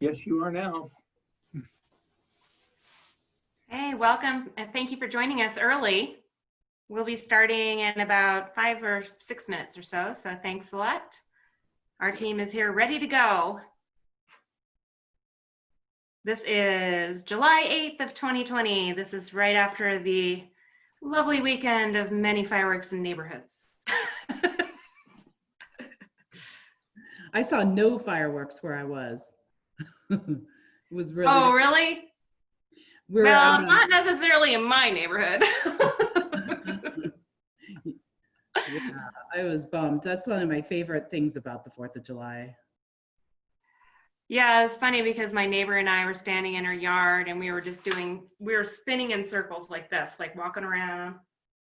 Yes, you are now. Hey, welcome, and thank you for joining us early. We'll be starting in about 5 or 6 minutes or so thanks a lot. Our team is here ready to go. This is July 8th of 2020. This is right after the lovely weekend of many fireworks in neighborhoods. I saw no fireworks where I was. It was really. Oh, really? Well, not necessarily in my neighborhood. Yeah, I was bummed. That's one of my favorite things about the 4th of July. Yeah, it's funny because my neighbor and I were standing in her yard and we were spinning in circles like this, like walking around.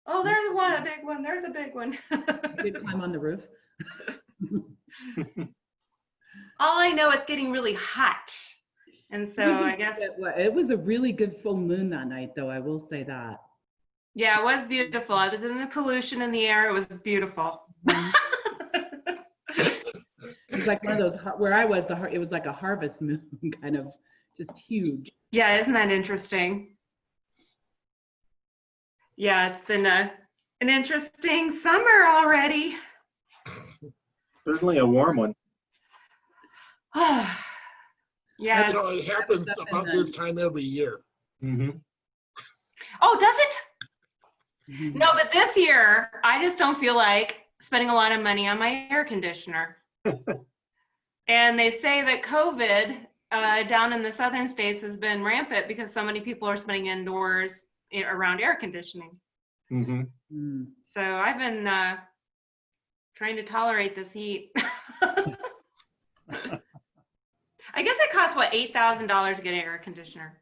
Oh, there's one, a big one. There's a big one. You did climb on the roof? All I know, it's getting really hot. And so I guess. It was a really good full moon that night, though, I will say that. Yeah, it was beautiful. Other than the pollution in the air, it was beautiful. It was like one of those, where I was, it was like a harvest moon, kind of just huge. Yeah, isn't that interesting? Yeah, it's been an interesting summer already. Certainly a warm one. Yeah. So it happens about this time every year. Mm-hmm. Oh, does it? Mm-hmm. No, but this year, I just don't feel like spending a lot of money on my air conditioner. And they say that COVID down in the southern states has been rampant because so many people are spending indoors around air conditioning. Mm-hmm. So I've been trying to tolerate this heat. I guess it costs, what, $8,000 to get an air conditioner?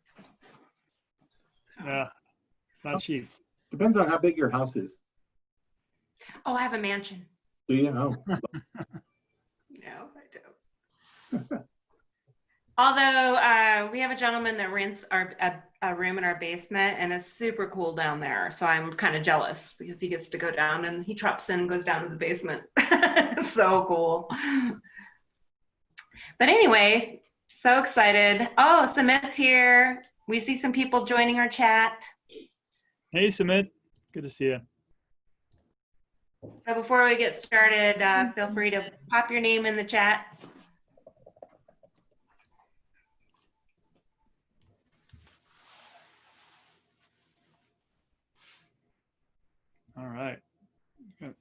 Yeah, it's not cheap. Depends on how big your house is. Oh, I have a mansion. Do you? Oh. No, I don't. Although we have a gentleman that rents a room in our basement, and it's super cool down there. So I'm kind of jealous because he gets to go down and he drops in and goes down to the basement. So cool. But anyway, so excited. Oh, Sumit's here. We see some people joining our chat. Hey, Sumit. Good to see you. So before we get started, feel free to pop your name in the chat. All right. Good.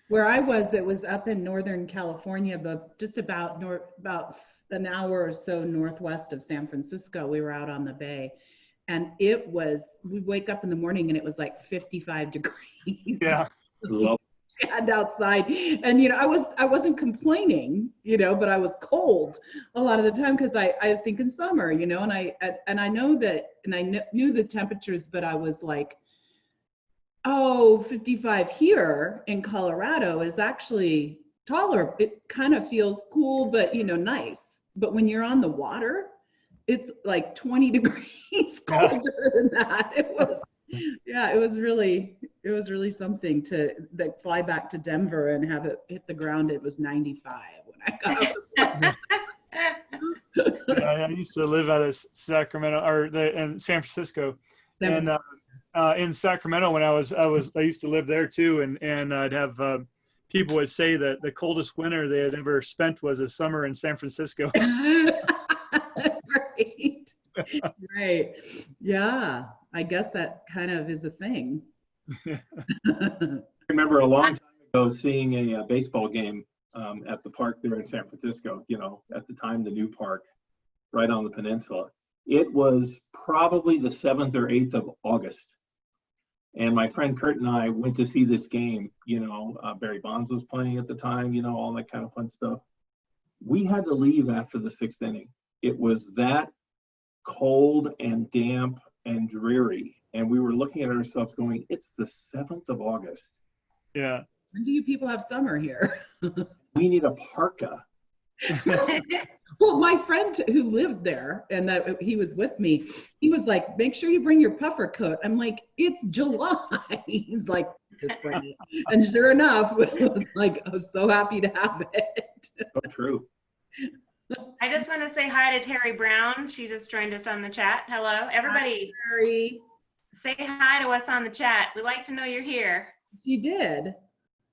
Where I was, it was up in Northern California, but just about an hour or so northwest of San Francisco. We were out on the bay, and we wake up in the morning and it was like 55 degrees. Yeah. And outside, and I wasn't complaining, but I was cold a lot of the time because I was thinking summer, and I know that, and I knew the temperatures, but I was like, oh, 55 here in Colorado is actually taller. It kind of feels cool, but nice. But when you're on the water, it's like 20 degrees colder than that. It was really something to fly back to Denver and have it hit the ground. It was 95 when I got I used to live out of Sacramento in San Francisco. And in Sacramento, when I used to live there too, and I'd have people would say that the coldest winter they had ever spent was a summer in San Francisco. Right. Yeah, I guess that kind of is a thing. I remember a long time ago seeing a baseball game at the park there in San Francisco, at the time, the new park right on the peninsula. It was probably the 7th or 8th of August. And my friend Kurt and I went to see this game. Barry Bonds was playing at the time, all that kind of fun stuff. We had to leave after the 6th inning. It was that cold and damp and dreary. And we were looking at ourselves going, it's the 7th of August. Yeah. When do you people have summer here? We need a parka. Well, my friend who lived there and that he was with me, he was like, make sure you bring your puffer coat. I'm like, it's July. He's like, Just bring it. And sure enough, it was like, I was so happy to have it. So true. I just want to say hi to Terry Brown. She just joined us on the chat. Hello, everybody. Sorry. Say hi to us on the chat. We like to know you're here. She did.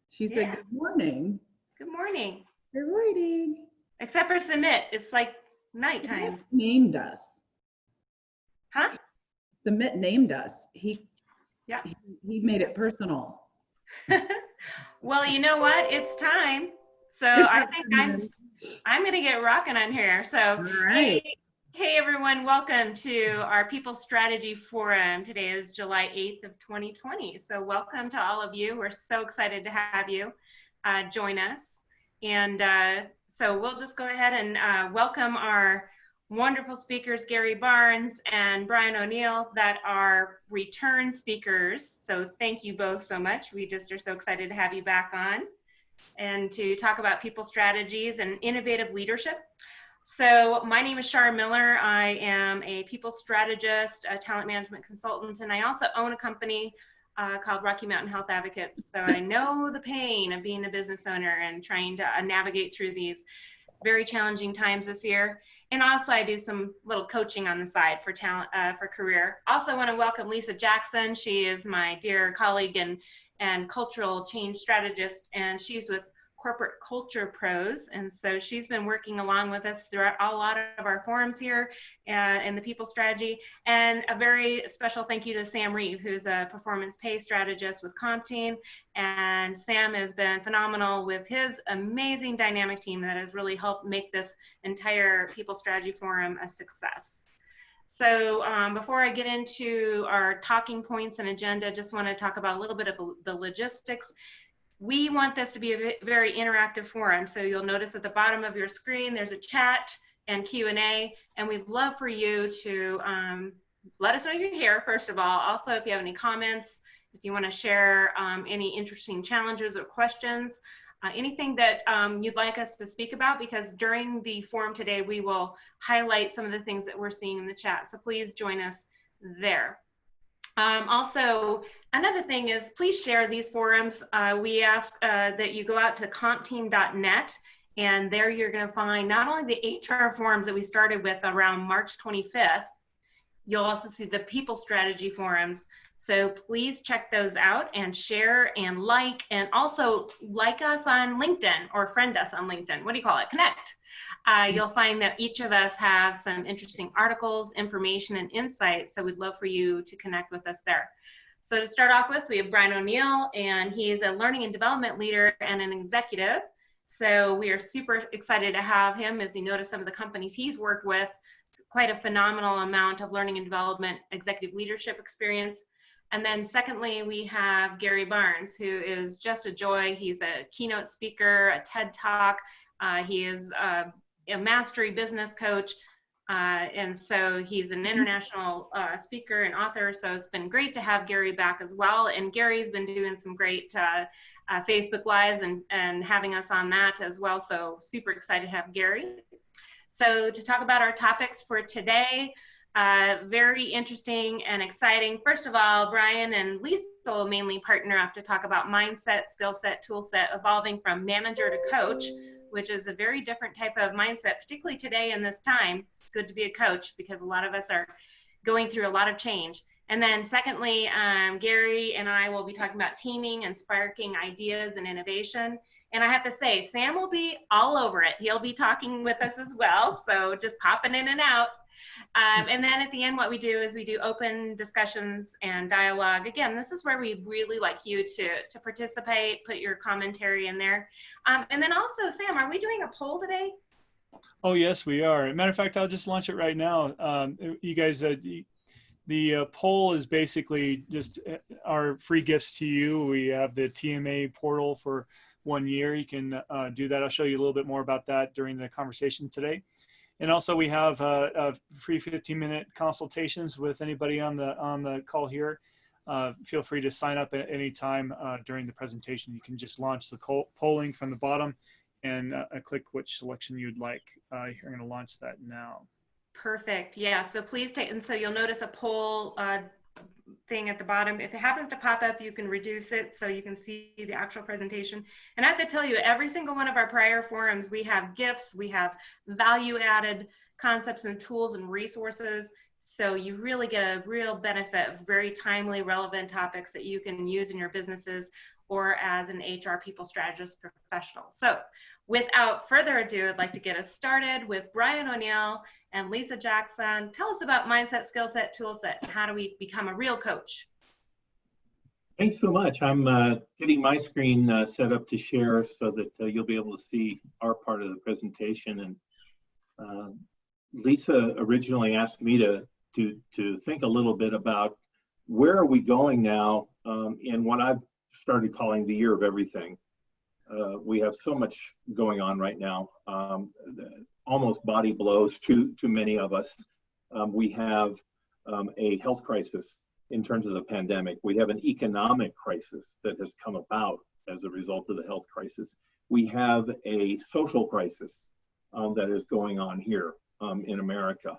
She said, Yeah. good morning. Good morning. Good morning. Except for Submit, it's like nighttime. Named us. Huh? Submit named us. He Yeah. he made it personal. Well, you know what? It's time. So I think I'm gonna get rocking on here. So All right. hey everyone, welcome to our People Strategy Forum. Today is July 8th of 2020. So welcome to all of you. We're so excited to have you join us. And so we'll just go ahead and welcome our wonderful speakers, Gary Barnes and Brian O'Neill, that are return speakers. So thank you both so much. We just are so excited to have you back on and to talk about people strategies and innovative leadership. So my name is Shara Miller. I am a people strategist, a talent management consultant, and I also own a company called Rocky Mountain Health Advocates. So I know the pain of being a business owner and trying to navigate through these very challenging times this year. And also I do some little coaching on the side for talent, for career. Also want to welcome Lisa Jackson. She is my dear colleague and cultural change strategist, and she's with Corporate Culture Pros. And so she's been working along with us throughout a lot of our forums here in the people strategy. And a very special thank you to Sam Reeve, who's a performance pay strategist with CompTeam. And Sam has been phenomenal with his amazing dynamic team that has really helped make this entire people strategy forum a success. So before I get into our talking points and agenda, just want to talk about a little bit of the logistics. We want this to be a very interactive forum. So you'll notice at the bottom of your screen, there's a chat and Q&A, and we'd love for you to let us know you're here, first of all. Also, if you have any comments, if you want to share any interesting challenges or questions, anything that you'd like us to speak about, because during the forum today, we will highlight some of the things that we're seeing in the chat. So please join us there. Also, another thing is please share these forums. We ask that you go out to compteam.net, and there you're going to find not only the HR forums that we started with around March 25th, you'll also see the people strategy forums. So please check those out and share and also like us on LinkedIn or friend us on LinkedIn. What do you call it? Connect. You'll find that each of us have some interesting articles, information, and insights. So we'd love for you to connect with us there. So to start off with, we have Brian O'Neill, and he is a learning and development leader and an executive. So we are super excited to have him. As you notice, some of the companies he's worked with, quite a phenomenal amount of learning and development, executive leadership experience. And then secondly, we have Gary Barnes, who is just a joy. He's a keynote speaker, a TED Talk. He is a mastery business coach. And so he's an international speaker and author. So it's been great to have Gary back as well. And Gary's been doing some great Facebook Lives and having us on that as well. So super excited to have Gary. So to talk about our topics for today, very interesting and exciting. First of all, Brian and Lisa will mainly partner up to talk about mindset, skill set, tool set, evolving from manager to coach, which is a very different type of mindset, particularly today in this time. It's good to be a coach because a lot of us are going through a lot of change. And then secondly, Gary and I will be talking about teaming and sparking ideas and innovation. And I have to say, Sam will be all over it. He'll be talking with us as well. So just popping in and out. And then at the end, what we do is we do open discussions and dialogue. Again, this is where we really like you to participate, put your commentary in there. And then also, Sam, are we doing a poll today? Oh, yes, we are. Matter of fact, I'll just launch it right now. You guys, the poll is basically just our free gifts to you. We have the TMA portal for 1 year. You can do that. I'll show you a little bit more about that during the conversation today. And also we have free 15-minute consultations with anybody on the call here. Feel free to sign up at any time during the presentation. You can just launch the polling from the bottom and click which selection you'd like. You're going to launch that now. Perfect. Yeah. So please take, and so you'll notice a poll thing at the bottom. If it happens to pop up, you can reduce it so you can see the actual presentation. And I have to tell you, every single one of our prior forums, we have gifts, we have value added concepts and tools and resources. So you really get a real benefit of very timely, relevant topics that you can use in your businesses or as an HR people strategist professional. So without further ado, I'd like to get us started with Brian O'Neill and Lisa Jackson. Tell us about Mindset, Skillset, Toolset. How do we become a real coach? Thanks so much. I'm getting my screen set up to share so that you'll be able to see our part of the presentation. And Lisa originally asked me to think a little bit about where are we going now in what I've started calling the year of everything. We have so much going on right now, almost body blows to many of us. We have a health crisis in terms of the pandemic. We have an economic crisis that has come about as a result of the health crisis. We have a social crisis that is going on here in America.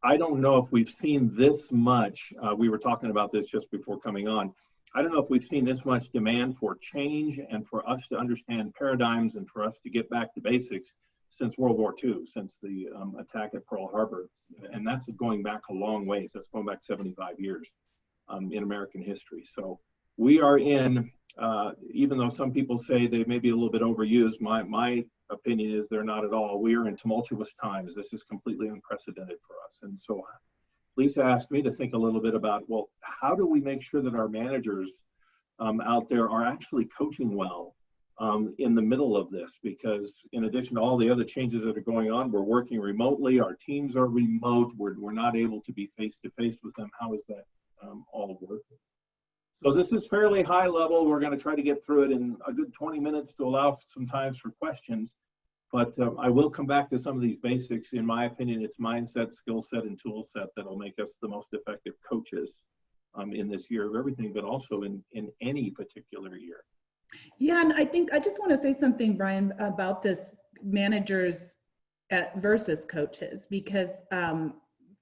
I don't know if we've seen this much. We were talking about this just before coming on. I don't know if we've seen this much demand for change and for us to understand paradigms and for us to get back to basics since World War II, since the attack at Pearl Harbor. And that's going back a long ways. That's going back 75 years in American history. So we are in, even though some people say they may be a little bit overused, my opinion is they're not at all. We are in tumultuous times. This is completely unprecedented for us. And so Lisa asked me to think a little bit about, well, how do we make sure that our managers out there are actually coaching well in the middle of this? Because in addition to all the other changes that are going on, we're working remotely, our teams are remote, we're not able to be face-to-face with them. How is that all working? So this is fairly high level. We're going to try to get through it in a good 20 minutes to allow some time for questions. But I will come back to some of these basics. In my opinion, it's mindset, skill set, and tool set that'll make us the most effective coaches in this year of everything, but also in any particular year. Yeah, and I think I just want to say something, Brian, about this managers versus coaches, because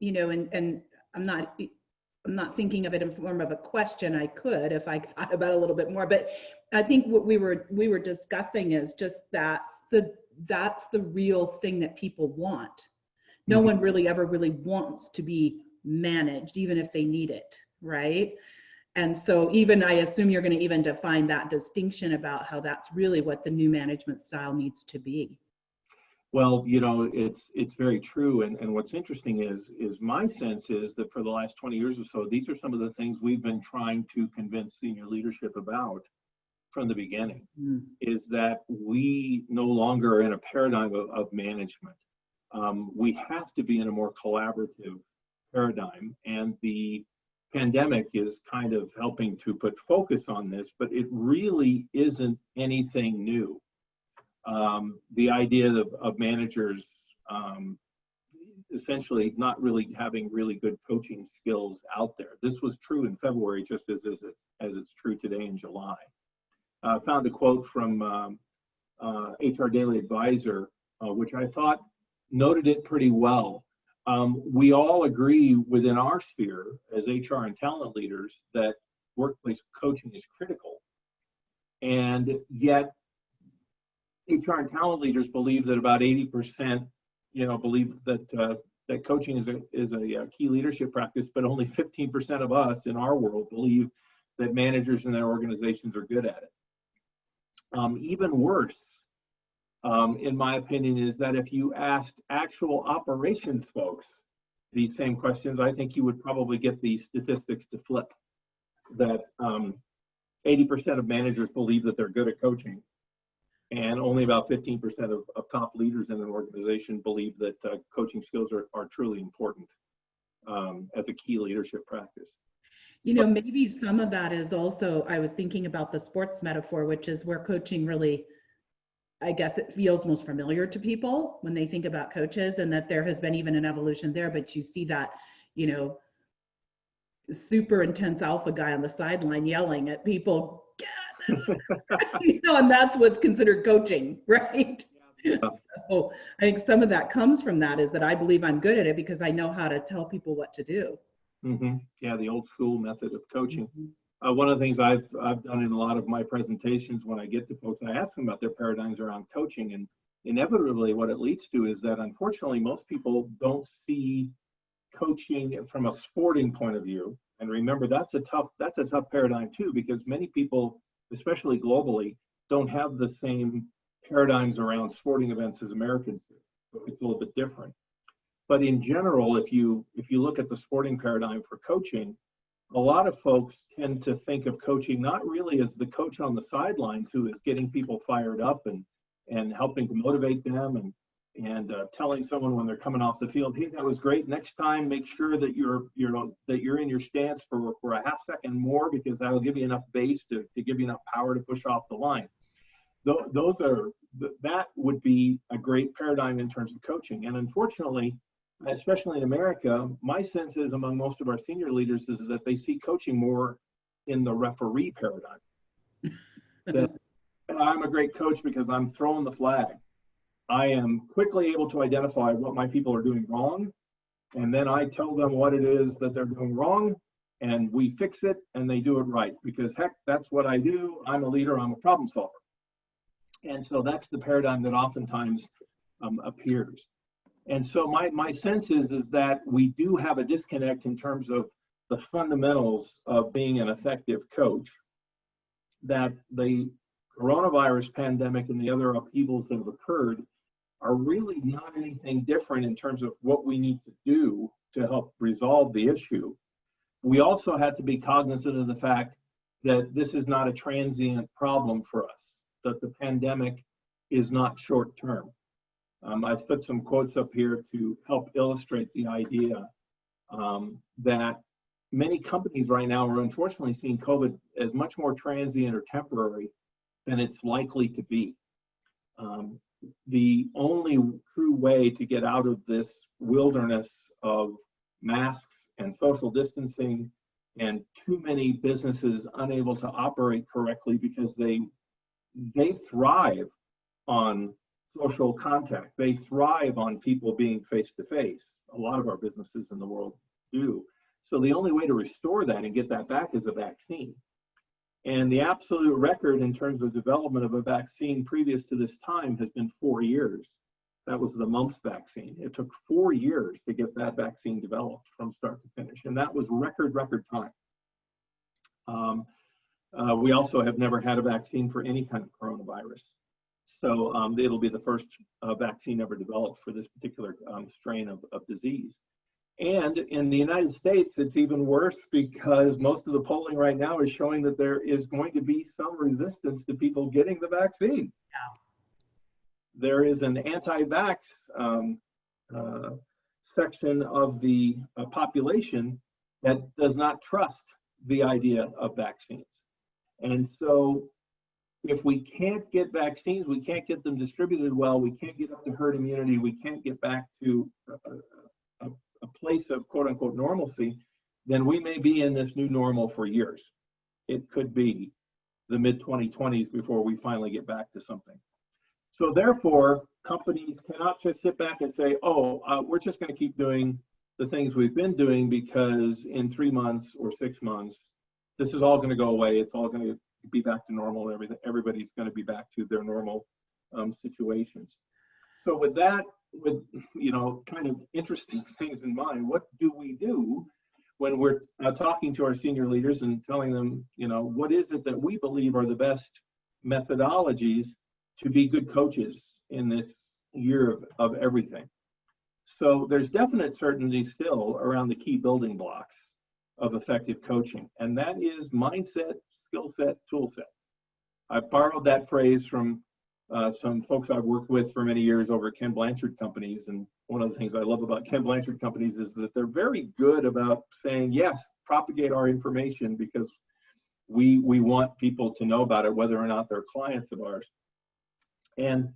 you know, and I'm not thinking of it in form of a question. I could if I thought about it a little bit more, but I think what we were discussing is just that's the real thing that people want. No one really ever really wants to be managed, even if they need it, right? And so even I assume you're going to even define that distinction about how that's really what the new management style needs to be. Well, you know, it's very true. And what's interesting is my sense is that for the last 20 years or so, these are some of the things we've been trying to convince senior leadership about from the beginning, is that we no longer are in a paradigm of management. We have to be in a more collaborative paradigm, and the pandemic is kind of helping to put focus on this, but it really isn't anything new. The idea of managers essentially not really having really good coaching skills out there. This was true in February, just as it's true today in July. I found a quote from HR Daily Advisor, which I thought noted it pretty well. We all agree within our sphere as HR and talent leaders that workplace coaching is critical. And yet HR and talent leaders believe that about 80%, believe that that coaching is a key leadership practice, but only 15% of us in our world believe that managers in their organizations are good at it. Even worse, in my opinion, is that if you asked actual operations folks these same questions, I think you would probably get the statistics to flip. That 80% of managers believe that they're good at coaching, and only about 15% of top leaders in an organization believe that coaching skills are truly important as a key leadership practice. You know, maybe some of that is also, I was thinking about the sports metaphor, which is where coaching really, I guess it feels most familiar to people when they think about coaches, and that there has been even an evolution there, but you see that, super intense alpha guy on the sideline yelling at people, and that's what's considered coaching, right? Yeah. So I think some of that comes from that, is that I believe I'm good at it because I know how to tell people what to do. Yeah, the old school method of coaching. One of the things I've done in a lot of my presentations when I get to folks, I ask them about their paradigms around coaching, and inevitably what it leads to is that unfortunately most people don't see coaching from a sporting point of view. And remember, that's a tough paradigm too, because many people, especially globally, don't have the same paradigms around sporting events as Americans do. So it's a little bit different. But in general, if you look at the sporting paradigm for coaching, a lot of folks tend to think of coaching not really as the coach on the sidelines who is getting people fired up and helping to motivate them and telling someone when they're coming off the field, hey, that was great. Next time, make sure that you're in your stance for a half second more, because that'll give you enough base to give you enough power to push off the line. That would be a great paradigm in terms of coaching. And unfortunately, especially in America, my sense is among most of our senior leaders is that they see coaching more in the referee paradigm. That I'm a great coach because I'm throwing the flag. I am quickly able to identify what my people are doing wrong, and then I tell them what it is that they're doing wrong, and we fix it, and they do it right, because heck, that's what I do. I'm a leader, I'm a problem solver. And so that's the paradigm that oftentimes appears. And so my sense is that we do have a disconnect in terms of the fundamentals of being an effective coach, that the coronavirus pandemic and the other upheavals that have occurred are really not anything different in terms of what we need to do to help resolve the issue. We also had to be cognizant of the fact that this is not a transient problem for us, that the pandemic is not short term. I've put some quotes up here to help illustrate the idea that many companies right now are unfortunately seeing COVID as much more transient or temporary than it's likely to be. The only true way to get out of this wilderness of masks and social distancing and too many businesses unable to operate correctly because they thrive on social contact. They thrive on people being face to face. A lot of our businesses in the world do. So the only way to restore that and get that back is a vaccine. And the absolute record in terms of development of a vaccine previous to this time has been 4 years. That was the mumps vaccine. It took 4 years to get that vaccine developed from start to finish. And that was record time. We also have never had a vaccine for any kind of coronavirus. So it'll be the first vaccine ever developed for this particular strain of disease. And in the United States, it's even worse because most of the polling right now is showing that there is going to be some resistance to people getting the vaccine. Yeah. There is an anti-vax section of the population that does not trust the idea of vaccines. And so if we can't get vaccines, we can't get them distributed well, we can't get up to herd immunity, we can't get back to a place of quote unquote normalcy, then we may be in this new normal for years. It could be the mid-2020s before we finally get back to something. So therefore, companies cannot just sit back and say, we're just going to keep doing the things we've been doing because in 3 months or 6 months, this is all going to go away. It's all going to be back to normal. Everybody's going to be back to their normal situations. So with that, with kind of interesting things in mind, what do we do when we're talking to our senior leaders and telling them, what is it that we believe are the best methodologies to be good coaches in this year of everything? So there's definite certainty still around the key building blocks of effective coaching, and that is mindset, skill set, tool set. I've borrowed that phrase from some folks I've worked with for many years over at Ken Blanchard Companies, and one of the things I love about Ken Blanchard Companies is that they're very good about saying, yes, propagate our information because we want people to know about it, whether or not they're clients of ours. And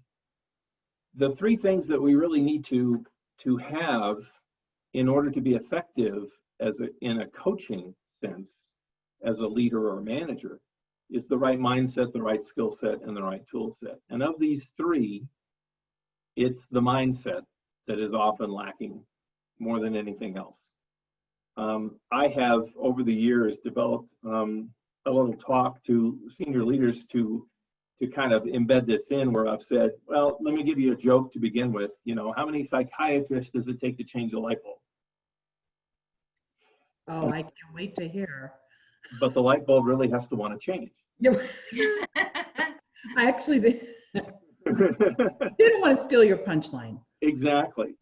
the three things that we really need to have in order to be effective in a coaching sense as a leader or a manager is the right mindset, the right skill set, and the right tool set. And of these three, it's the mindset that is often lacking more than anything else. I have over the years developed a little talk to senior leaders to kind of embed this in, where I've said, well, let me give you a joke to begin with. You know, how many psychiatrists does it take to change a light bulb? Oh, I can't wait to hear. But the light bulb really has to want to change. No, I actually didn't want to steal your punchline. Exactly.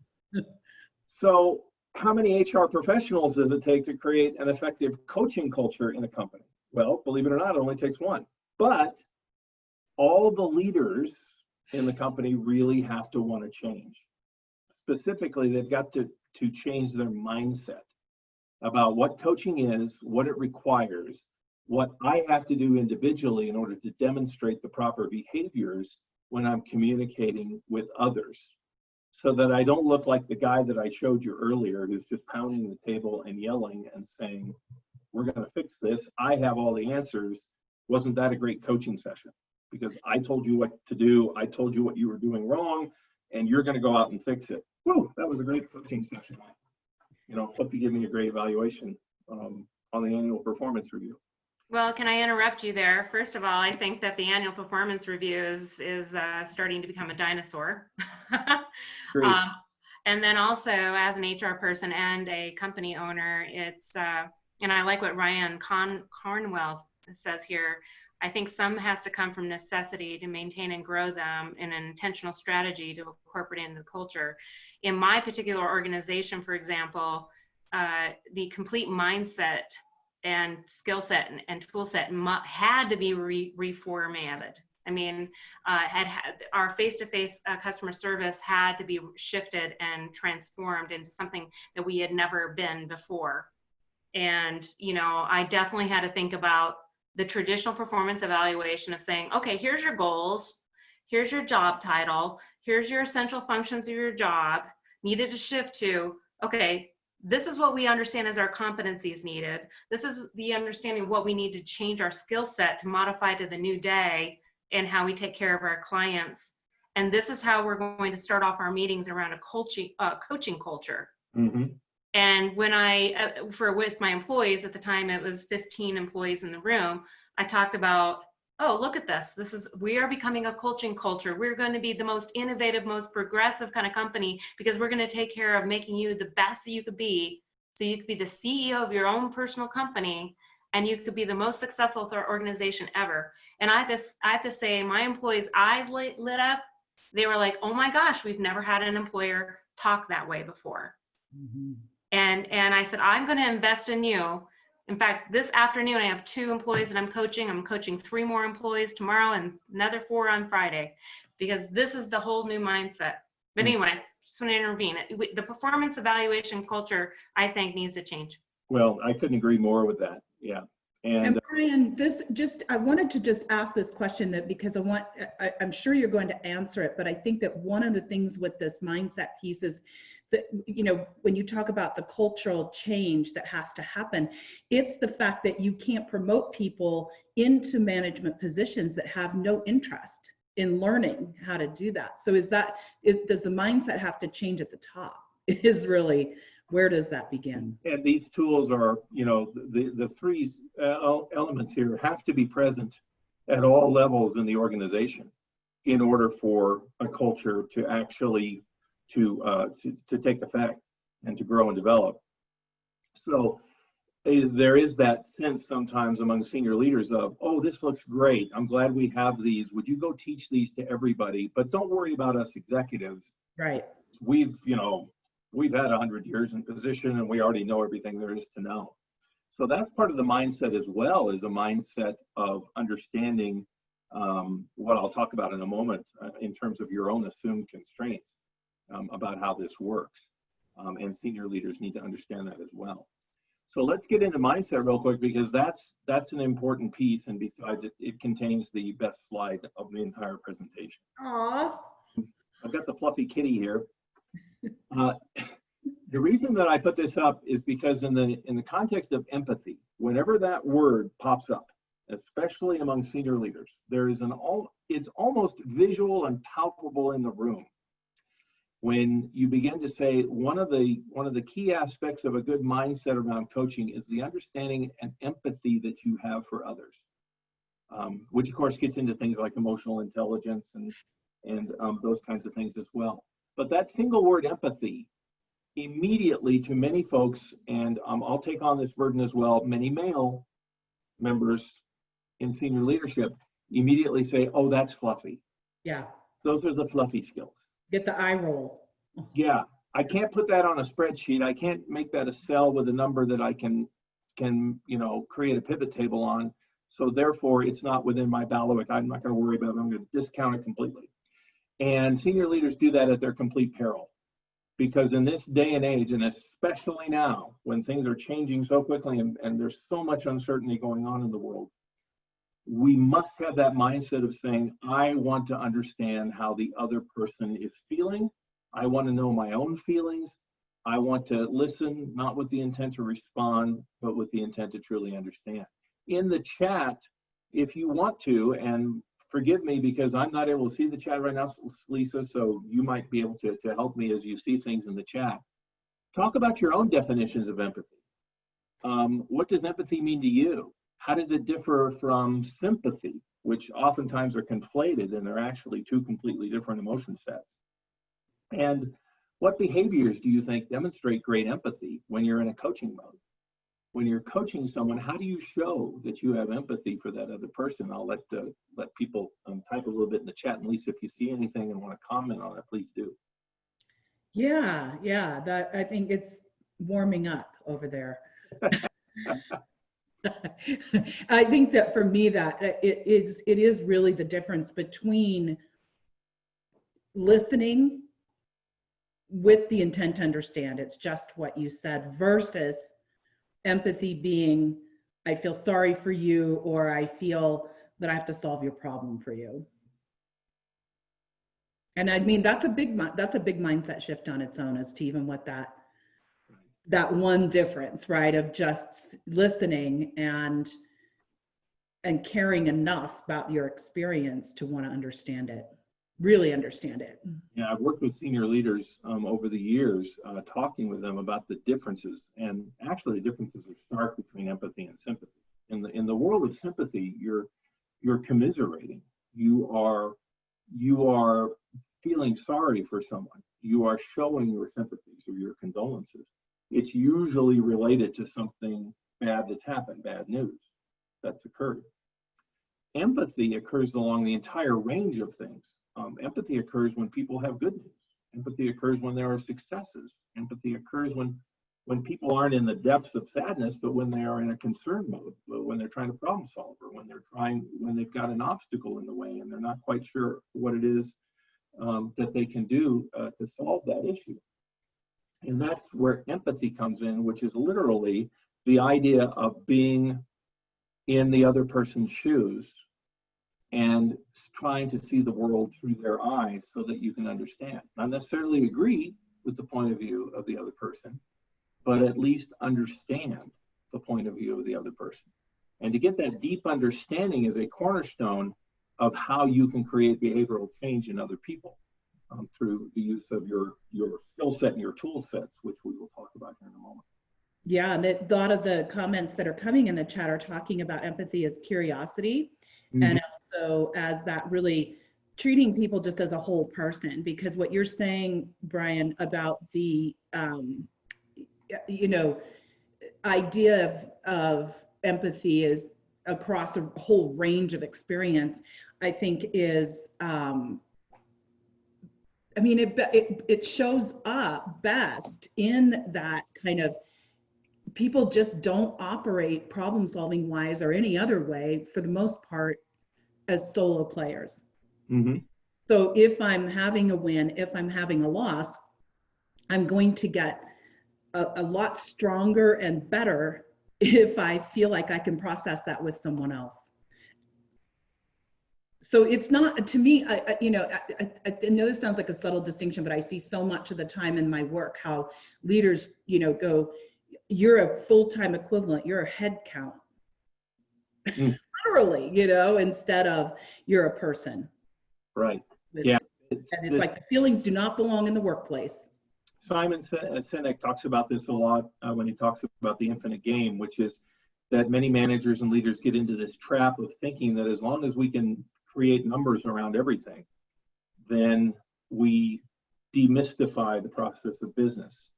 So how many HR professionals does it take to create an effective coaching culture in a company? Well, believe it or not, it only takes one. But all the leaders in the company really have to want to change. Specifically, they've got to change their mindset about what coaching is, what it requires, what I have to do individually in order to demonstrate the proper behaviors when I'm communicating with others, so that I don't look like the guy that I showed you earlier who's just pounding the table and yelling and saying, we're going to fix this. I have all the answers. Wasn't that a great coaching session? Because I told you what to do. I told you what you were doing wrong, and you're going to go out and fix it. Woo, that was a great coaching session. You know, hope you give me a great evaluation on the annual performance review. Well, can I interrupt you there? First of all, I think that the annual performance review is starting to become a dinosaur. And then also, as an HR person and a company owner, it's, and I like what Ryan Cornwell says here, I think some has to come from necessity to maintain and grow them in an intentional strategy to incorporate into the culture. In my particular organization, for example, the complete mindset and skill set and tool set had to be reformatted. I mean, our face-to-face customer service had to be shifted and transformed into something that we had never been before. And, you know, I definitely had to think about the traditional performance evaluation of saying, okay, here's your goals, here's your job title, here's your essential functions of your job, needed to shift to, okay, this is what we understand as our competencies needed. This is the understanding of what we need to change our skill set to modify to the new day and how we take care of our clients. And this is how we're going to start off our meetings around a coaching culture. Mm-hmm. And when with my employees at the time, it was 15 employees in the room, I talked about, oh, look at this. We are becoming a coaching culture. We're going to be the most innovative, most progressive kind of company because we're going to take care of making you the best that you could be. So you could be the CEO of your own personal company and you could be the most successful organization ever. And I have to say, my employees' eyes lit up. They were like, oh my gosh, we've never had an employer talk that way before. Mm-hmm. And I said, I'm going to invest in you. In fact, this afternoon, I have 2 employees that I'm coaching. I'm coaching 3 more employees tomorrow and another 4 on Friday, because this is the whole new mindset. But anyway, just want to intervene. The performance evaluation culture, I think, needs to change. Well, I couldn't agree more with that. Yeah. And Brian, I wanted to just ask this question because I'm sure you're going to answer it, but I think that one of the things with this mindset piece is that, you know, when you talk about the cultural change that has to happen, it's the fact that you can't promote people into management positions that have no interest in learning how to do that. So does the mindset have to change at the top? Is really, where does that begin? And these tools are, you know, the 3 elements here have to be present at all levels in the organization in order for a culture to actually to take effect and to grow and develop. So there is that sense sometimes among senior leaders of, oh, this looks great. I'm glad we have these. Would you go teach these to everybody? But don't worry about us executives. Right. We've had 100 years in position and we already know everything there is to know. So that's part of the mindset as well, is a mindset of understanding what I'll talk about in a moment in terms of your own assumed constraints about how this works. And senior leaders need to understand that as well. So let's get into mindset real quick, because that's an important piece. And besides, it contains the best slide of the entire presentation. Aww. I've got the fluffy kitty here. The reason that I put this up is because in the context of empathy, whenever that word pops up, especially among senior leaders, it's almost visual and palpable in the room. when you begin to say one of the key aspects of a good mindset around coaching is the understanding and empathy that you have for others, which of course gets into things like emotional intelligence and those kinds of things as well. But that single word empathy immediately to many folks, and I'll take on this burden as well, many male members in senior leadership immediately say, oh, that's fluffy. Yeah. Those are the fluffy skills. Get the eye roll. Yeah, I can't put that on a spreadsheet. I can't make that a cell with a number that I can create a pivot table on. So therefore, it's not within my bailiwick. I'm not going to worry about it. I'm going to discount it completely. And senior leaders do that at their complete peril. Because in this day and age, and especially now, when things are changing so quickly and there's so much uncertainty going on in the world, we must have that mindset of saying, I want to understand how the other person is feeling. I want to know my own feelings. I want to listen, not with the intent to respond, but with the intent to truly understand. In the chat, if you want to, and forgive me because I'm not able to see the chat right now, Lisa, so you might be able to help me as you see things in the chat. Talk about your own definitions of empathy. What does empathy mean to you? How does it differ from sympathy, which oftentimes are conflated and they're actually two completely different emotion sets? And what behaviors do you think demonstrate great empathy when you're in a coaching mode? When you're coaching someone, how do you show that you have empathy for that other person? I'll let people type a little bit in the chat. And Lisa, if you see anything and want to comment on it, please do. Yeah, that I think it's warming up over there. I think that for me that it is really the difference between listening with the intent to understand, it's just what you said, versus empathy being, I feel sorry for you, or I feel that I have to solve your problem for you. And I mean, that's a big mindset shift on its own as to even what that one difference, right, of just listening and caring enough about your experience to want to understand it, really understand it. Yeah, I've worked with senior leaders over the years, talking with them about the differences, and actually the differences are stark between empathy and sympathy. In the world of sympathy, you're commiserating. You are feeling sorry for someone. You are showing your sympathies or your condolences. It's usually related to something bad that's happened, bad news that's occurred. Empathy occurs along the entire range of things. Empathy occurs when people have good news. Empathy occurs when there are successes. Empathy occurs when people aren't in the depths of sadness, but when they are in a concern mode, when they're trying to problem solve, or when they've got an obstacle in the way and they're not quite sure what it is that they can do to solve that issue. And that's where empathy comes in, which is literally the idea of being in the other person's shoes and trying to see the world through their eyes so that you can understand. Not necessarily agree with the point of view of the other person, but at least understand the point of view of the other person. And to get that deep understanding is a cornerstone of how you can create behavioral change in other people through the use of your skill set and your tool sets, which we will talk about here in a moment. Yeah, and a lot of the comments that are coming in the chat are talking about empathy as curiosity, and also as that really treating people just as a whole person, because what you're saying, Brian, about the idea of empathy is across a whole range of experience, I think is it shows up best in that kind of, people just don't operate problem solving wise or any other way for the most part as solo players. So if I'm having a win, if I'm having a loss, I'm going to get a lot stronger and better if I feel like I can process that with someone else. So it's not, to me, I know this sounds like a subtle distinction, but I see so much of the time in my work how leaders, go, you're a full-time equivalent, you're a head count. Literally, instead of you're a person. Right. Yeah. And it's like the feelings do not belong in the workplace. Simon Sinek talks about this a lot when he talks about the infinite game, which is that many managers and leaders get into this trap of thinking that as long as we can create numbers around everything, then we demystify the process of business.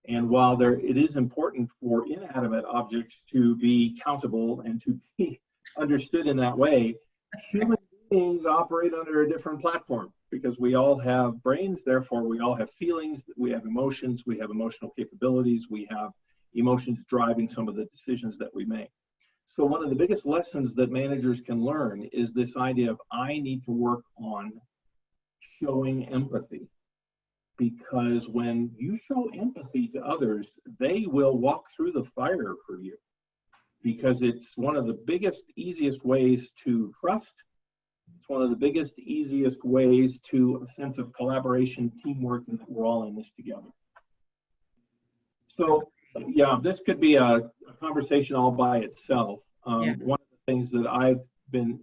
And while it is important for inanimate objects to be countable and to be understood in that way, human beings operate under a different platform because we all have brains, therefore we all have feelings, we have emotions, we have emotional capabilities, we have emotions driving some of the decisions that we make. So one of the biggest lessons that managers can learn is this idea of I need to work on showing empathy. Because when you show empathy to others, they will walk through the fire for you. Because it's one of the biggest, easiest ways to trust. It's one of the biggest, easiest ways to a sense of collaboration, teamwork, and that we're all in this together. So, yeah, this could be a conversation all by itself. One of the things that I've been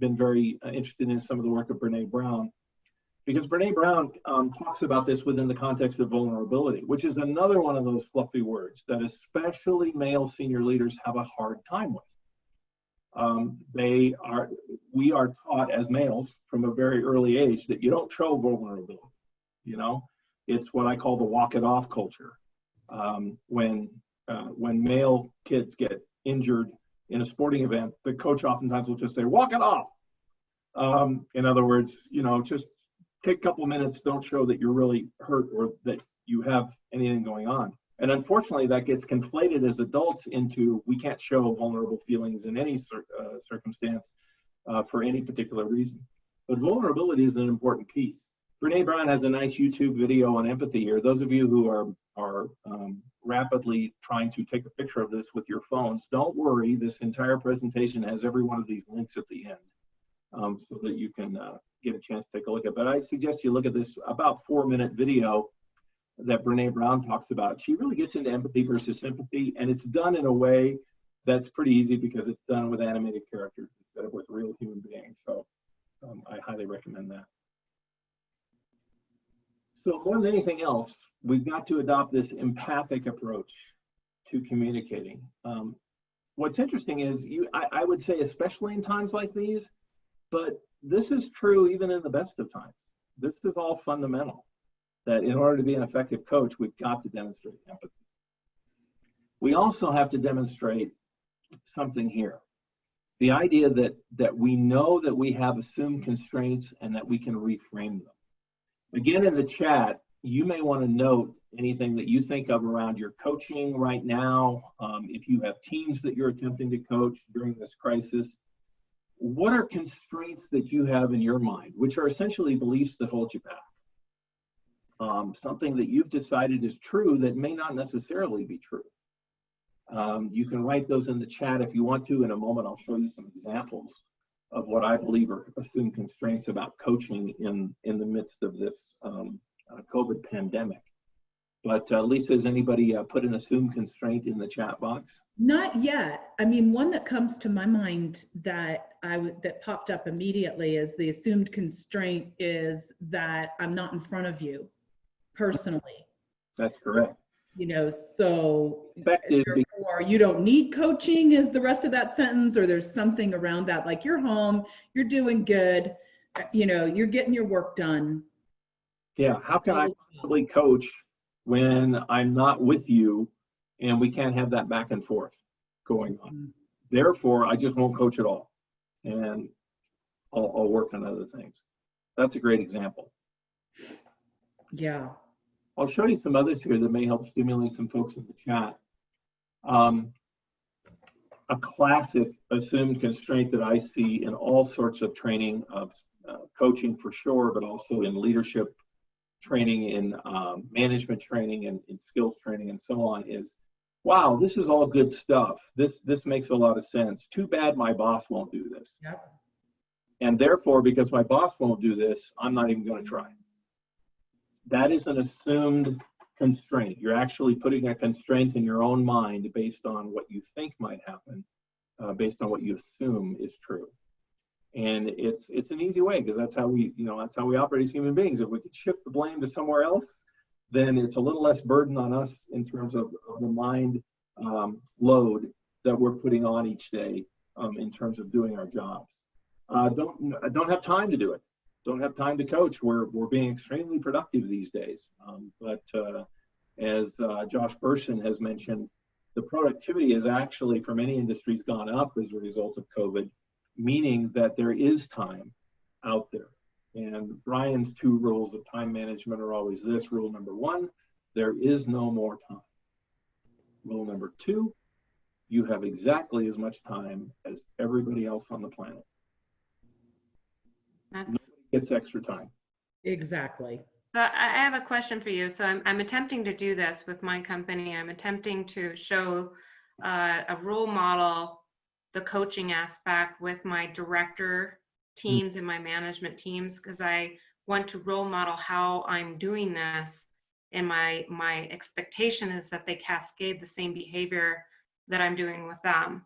very interested in some of the work of Brene Brown, because Brene Brown talks about this within the context of vulnerability, which is another one of those fluffy words that especially male senior leaders have a hard time with. We are taught as males from a very early age that you don't show vulnerability. You know, it's what I call the walk it off culture. When male kids get injured in a sporting event, the coach oftentimes will just say, walk it off. In other words, you know, just take a couple of minutes, don't show that you're really hurt or that you have anything going on. And unfortunately, that gets conflated as adults into we can't show vulnerable feelings in any circumstance for any particular reason. But vulnerability is an important piece. Brene Brown has a nice YouTube video on empathy here. Those of you who are rapidly trying to take a picture of this with your phones, don't worry. This entire presentation has every one of these links at the end so that you can get a chance to take a look at. But I suggest you look at this about 4-minute video that Brene Brown talks about. She really gets into empathy versus sympathy, and it's done in a way that's pretty easy because it's done with animated characters instead of with real human beings. So I highly recommend that. So more than anything else, we've got to adopt this empathic approach to communicating. What's interesting is I would say, especially in times like these, but this is true even in the best of times. This is all fundamental, that in order to be an effective coach, we've got to demonstrate empathy. We also have to demonstrate something here. The idea that we know that we have assumed constraints and that we can reframe them. Again, in the chat, you may want to note anything that you think of around your coaching right now. If you have teams that you're attempting to coach during this crisis, what are constraints that you have in your mind, which are essentially beliefs that hold you back? Something that you've decided is true that may not necessarily be true. You can write those in the chat if you want to. In a moment, I'll show you some examples of what I believe are assumed constraints about coaching in the midst of this COVID pandemic. But Lisa, has anybody put an assumed constraint in the chat box? Not yet. I mean, one that comes to my mind that that popped up immediately is the assumed constraint is that I'm not in front of you personally. That's correct. You know, so Effective. Therefore, you don't need coaching is the rest of that sentence, or there's something around that, like you're home, you're doing good, you know, you're getting your work done. Yeah, how can I possibly coach when I'm not with you and we can't have that back and forth going on? Therefore, I just won't coach at all, and I'll work on other things. That's a great example. Yeah. I'll show you some others here that may help stimulate some folks in the chat. A classic assumed constraint that I see in all sorts of training of coaching for sure, but also in leadership training, in management training, and in skills training, and so on is, wow, this is all good stuff. This makes a lot of sense. Too bad my boss won't do this. Yep. And therefore, because my boss won't do this, I'm not even going to try. That is an assumed constraint. You're actually putting a constraint in your own mind based on what you think might happen, based on what you assume is true. And it's an easy way, because that's how we, that's how we operate as human beings. If we could shift the blame to somewhere else, then it's a little less burden on us in terms of the mind load that we're putting on each day in terms of doing our jobs. Don't have time to do it. Don't have time to coach. We're being extremely productive these days. But as Josh Burson has mentioned, the productivity has actually, for many industries, gone up as a result of COVID, meaning that there is time out there. And Brian's 2 rules of time management are always this. Rule number 1, there is no more time. Rule number 2, you have exactly as much time as everybody else on the planet. Nobody gets extra time. Exactly. So I have a question for you. So I'm attempting to do this with my company. I'm attempting to show a role model, the coaching aspect with my director teams and my management teams, because I want to role model how I'm doing this. And my expectation is that they cascade the same behavior that I'm doing with them.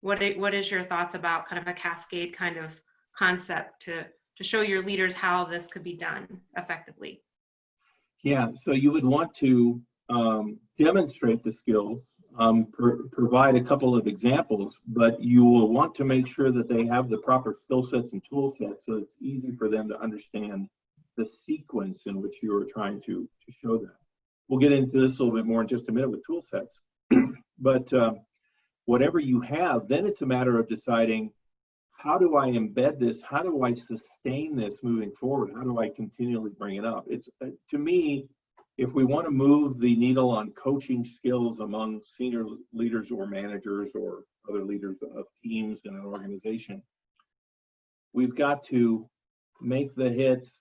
What is your thoughts about kind of a cascade kind of concept to show your leaders how this could be done effectively? Yeah, so you would want to demonstrate the skills, provide a couple of examples, but you will want to make sure that they have the proper skill sets and tool sets, so it's easy for them to understand the sequence in which you are trying to show them. We'll get into this a little bit more in just a minute with tool sets. But whatever you have, then it's a matter of deciding, how do I embed this? How do I sustain this moving forward? How do I continually bring it up? It's to me, if we want to move the needle on coaching skills among senior leaders or managers or other leaders of teams in an organization, we've got to make the hits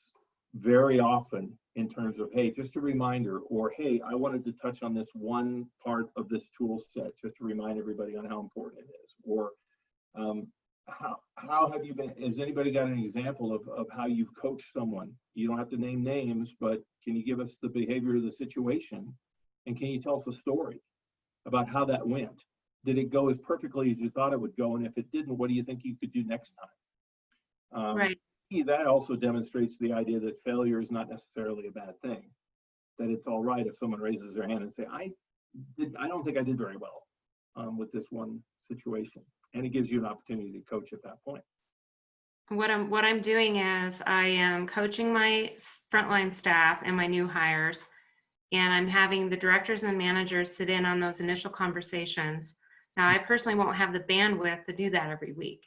very often in terms of, hey, just a reminder, or hey, I wanted to touch on this one part of this tool set just to remind everybody on how important it is. Or how have you been, has anybody got an example of how you've coached someone? You don't have to name names, but can you give us the behavior of the situation? And can you tell us a story about how that went? Did it go as perfectly as you thought it would go? And if it didn't, what do you think you could do next time? Right. That also demonstrates the idea that failure is not necessarily a bad thing. That it's all right if someone raises their hand and say, I don't think I did very well with this one situation. And it gives you an opportunity to coach at that point. What I'm doing is I am coaching my frontline staff and my new hires, and I'm having the directors and managers sit in on those initial conversations. Now, I personally won't have the bandwidth to do that every week.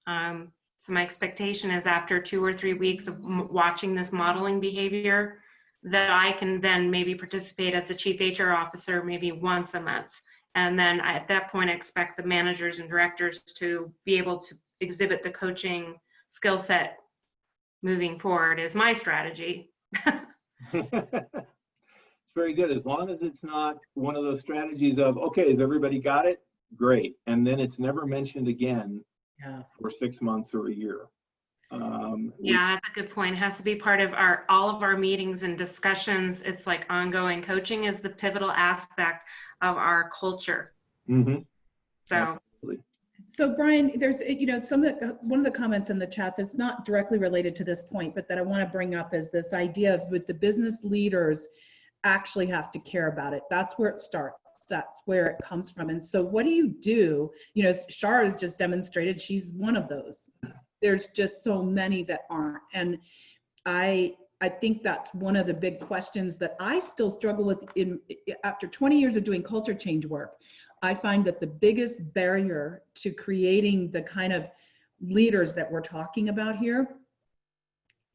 So my expectation is after 2 or 3 weeks of watching this modeling behavior, that I can then maybe participate as the chief HR officer maybe once a month. And then at that point, I expect the managers and directors to be able to exhibit the coaching skill set moving forward is my strategy. It's very good, as long as it's not one of those strategies of, okay, has everybody got it? Great. And then it's never mentioned again for 6 months or a year. Yeah, that's a good point. It has to be part of all of our meetings and discussions. It's like ongoing. Coaching is the pivotal aspect of our culture. Mm-hmm. So, absolutely. So Brian, there's, one of the comments in the chat that's not directly related to this point, but that I want to bring up is this idea of with the business leaders actually have to care about it. That's where it starts. That's where it comes from. And so what do you do? Shar has just demonstrated she's one of those. There's just so many that aren't. And I think that's one of the big questions that I still struggle with after 20 years of doing culture change work. I find that the biggest barrier to creating the kind of leaders that we're talking about here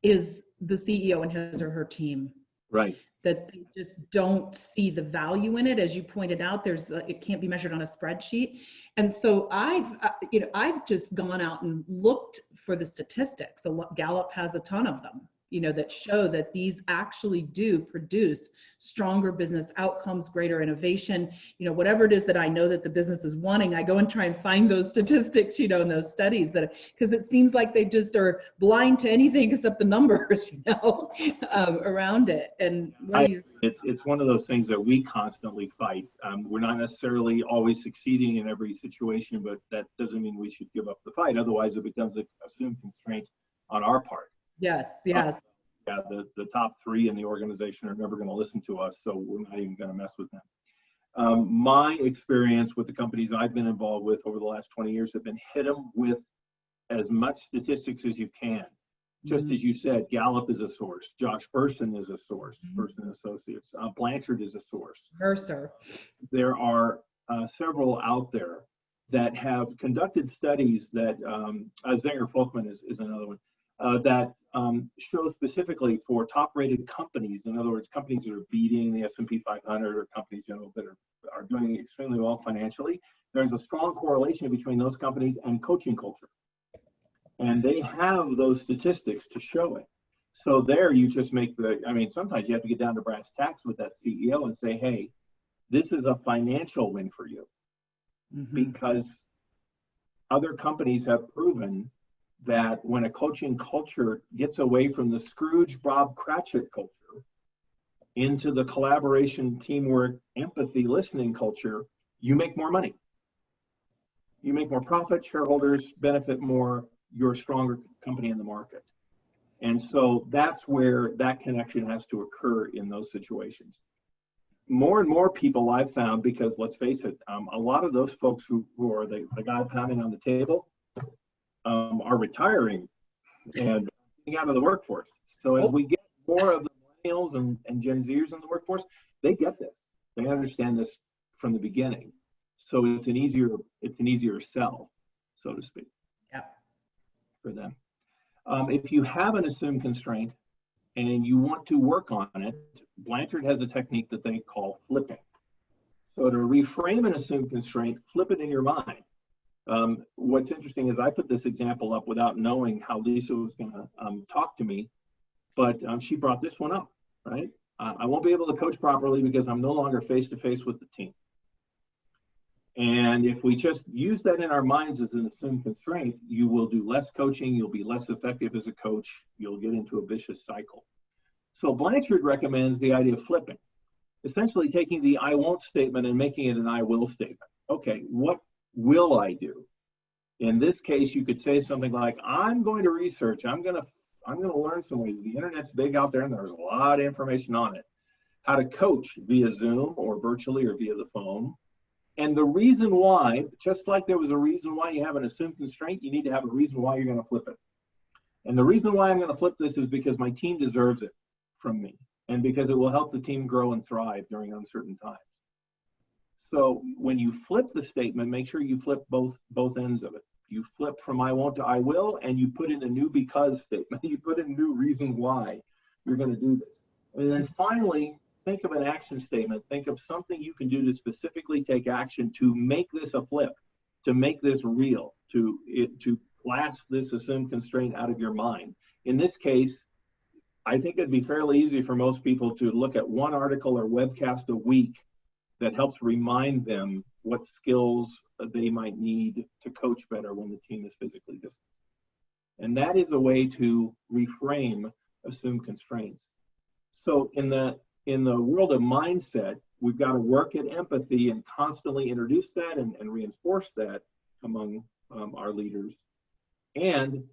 is the CEO and his or her team. Right. That they just don't see the value in it. As you pointed out, it can't be measured on a spreadsheet. And so I've just gone out and looked for the statistics. So Gallup has a ton of them, that show that these actually do produce stronger business outcomes, greater innovation, whatever it is that I know that the business is wanting. I go and try and find those statistics, in those studies, because it seems like they just are blind to anything except the numbers, around it. And it's one of those things that we constantly fight. We're not necessarily always succeeding in every situation, but that doesn't mean we should give up the fight. Otherwise, it becomes an assumed constraint on our part. Yes. Yeah, the top three in the organization are never going to listen to us, so we're not even going to mess with them. My experience with the companies I've been involved with over the last 20 years have been hit them with as much statistics as you can. Just as you said, Gallup is a source. Josh Burson is a source. Burson Associates. Blanchard is a source. Mercer. There are several out there that have conducted studies that, Zenger Folkman is another one, that show specifically for top-rated companies. In other words, companies that are beating the S&P 500 or companies that are doing extremely well financially. There's a strong correlation between those companies and coaching culture. And they have those statistics to show it. So there you just make sometimes you have to get down to brass tacks with that CEO and say, hey, this is a financial win for you. Because other companies have proven that when a coaching culture gets away from the Scrooge Bob Cratchit culture into the collaboration, teamwork, empathy, listening culture, you make more money. You make more profit, shareholders benefit more, you're a stronger company in the market. And so that's where that connection has to occur in those situations. More and more people I've found, because let's face it, a lot of those folks who are the guy pounding on the table are retiring and getting out of the workforce. So as we get more of the millennials and Gen Zers in the workforce, they get this. They understand this from the beginning. So it's an easier sell, so to speak. For them. If you have an assumed constraint and you want to work on it, Blanchard has a technique that they call flipping. So to reframe an assumed constraint, flip it in your mind. What's interesting is I put this example up without knowing how Lisa was going to talk to me, but she brought this one up, right? I won't be able to coach properly because I'm no longer face-to-face with the team. And if we just use that in our minds as an assumed constraint, you will do less coaching, you'll be less effective as a coach, you'll get into a vicious cycle. So Blanchard recommends the idea of flipping, essentially taking the I won't statement and making it an I will statement. Okay, what will I do? In this case, you could say something like, I'm going to research, I'm going to learn some ways. The internet's big out there and there's a lot of information on it. How to coach via Zoom or virtually or via the phone. And the reason why, just like there was a reason why you have an assumed constraint, you need to have a reason why you're going to flip it. And the reason why I'm going to flip this is because my team deserves it from me and because it will help the team grow and thrive during uncertain times. So when you flip the statement, make sure you flip both ends of it. You flip from I won't to I will, and you put in a new because statement. You put in a new reason why you're going to do this. And then finally, think of an action statement. Think of something you can do to specifically take action to make this a flip, to make this real, to blast this assumed constraint out of your mind. In this case, I think it'd be fairly easy for most people to look at one article or webcast a week that helps remind them what skills they might need to coach better when the team is physically distant. And that is a way to reframe assumed constraints. So in the world of mindset, we've got to work at empathy and constantly introduce that and reinforce that among our leaders. And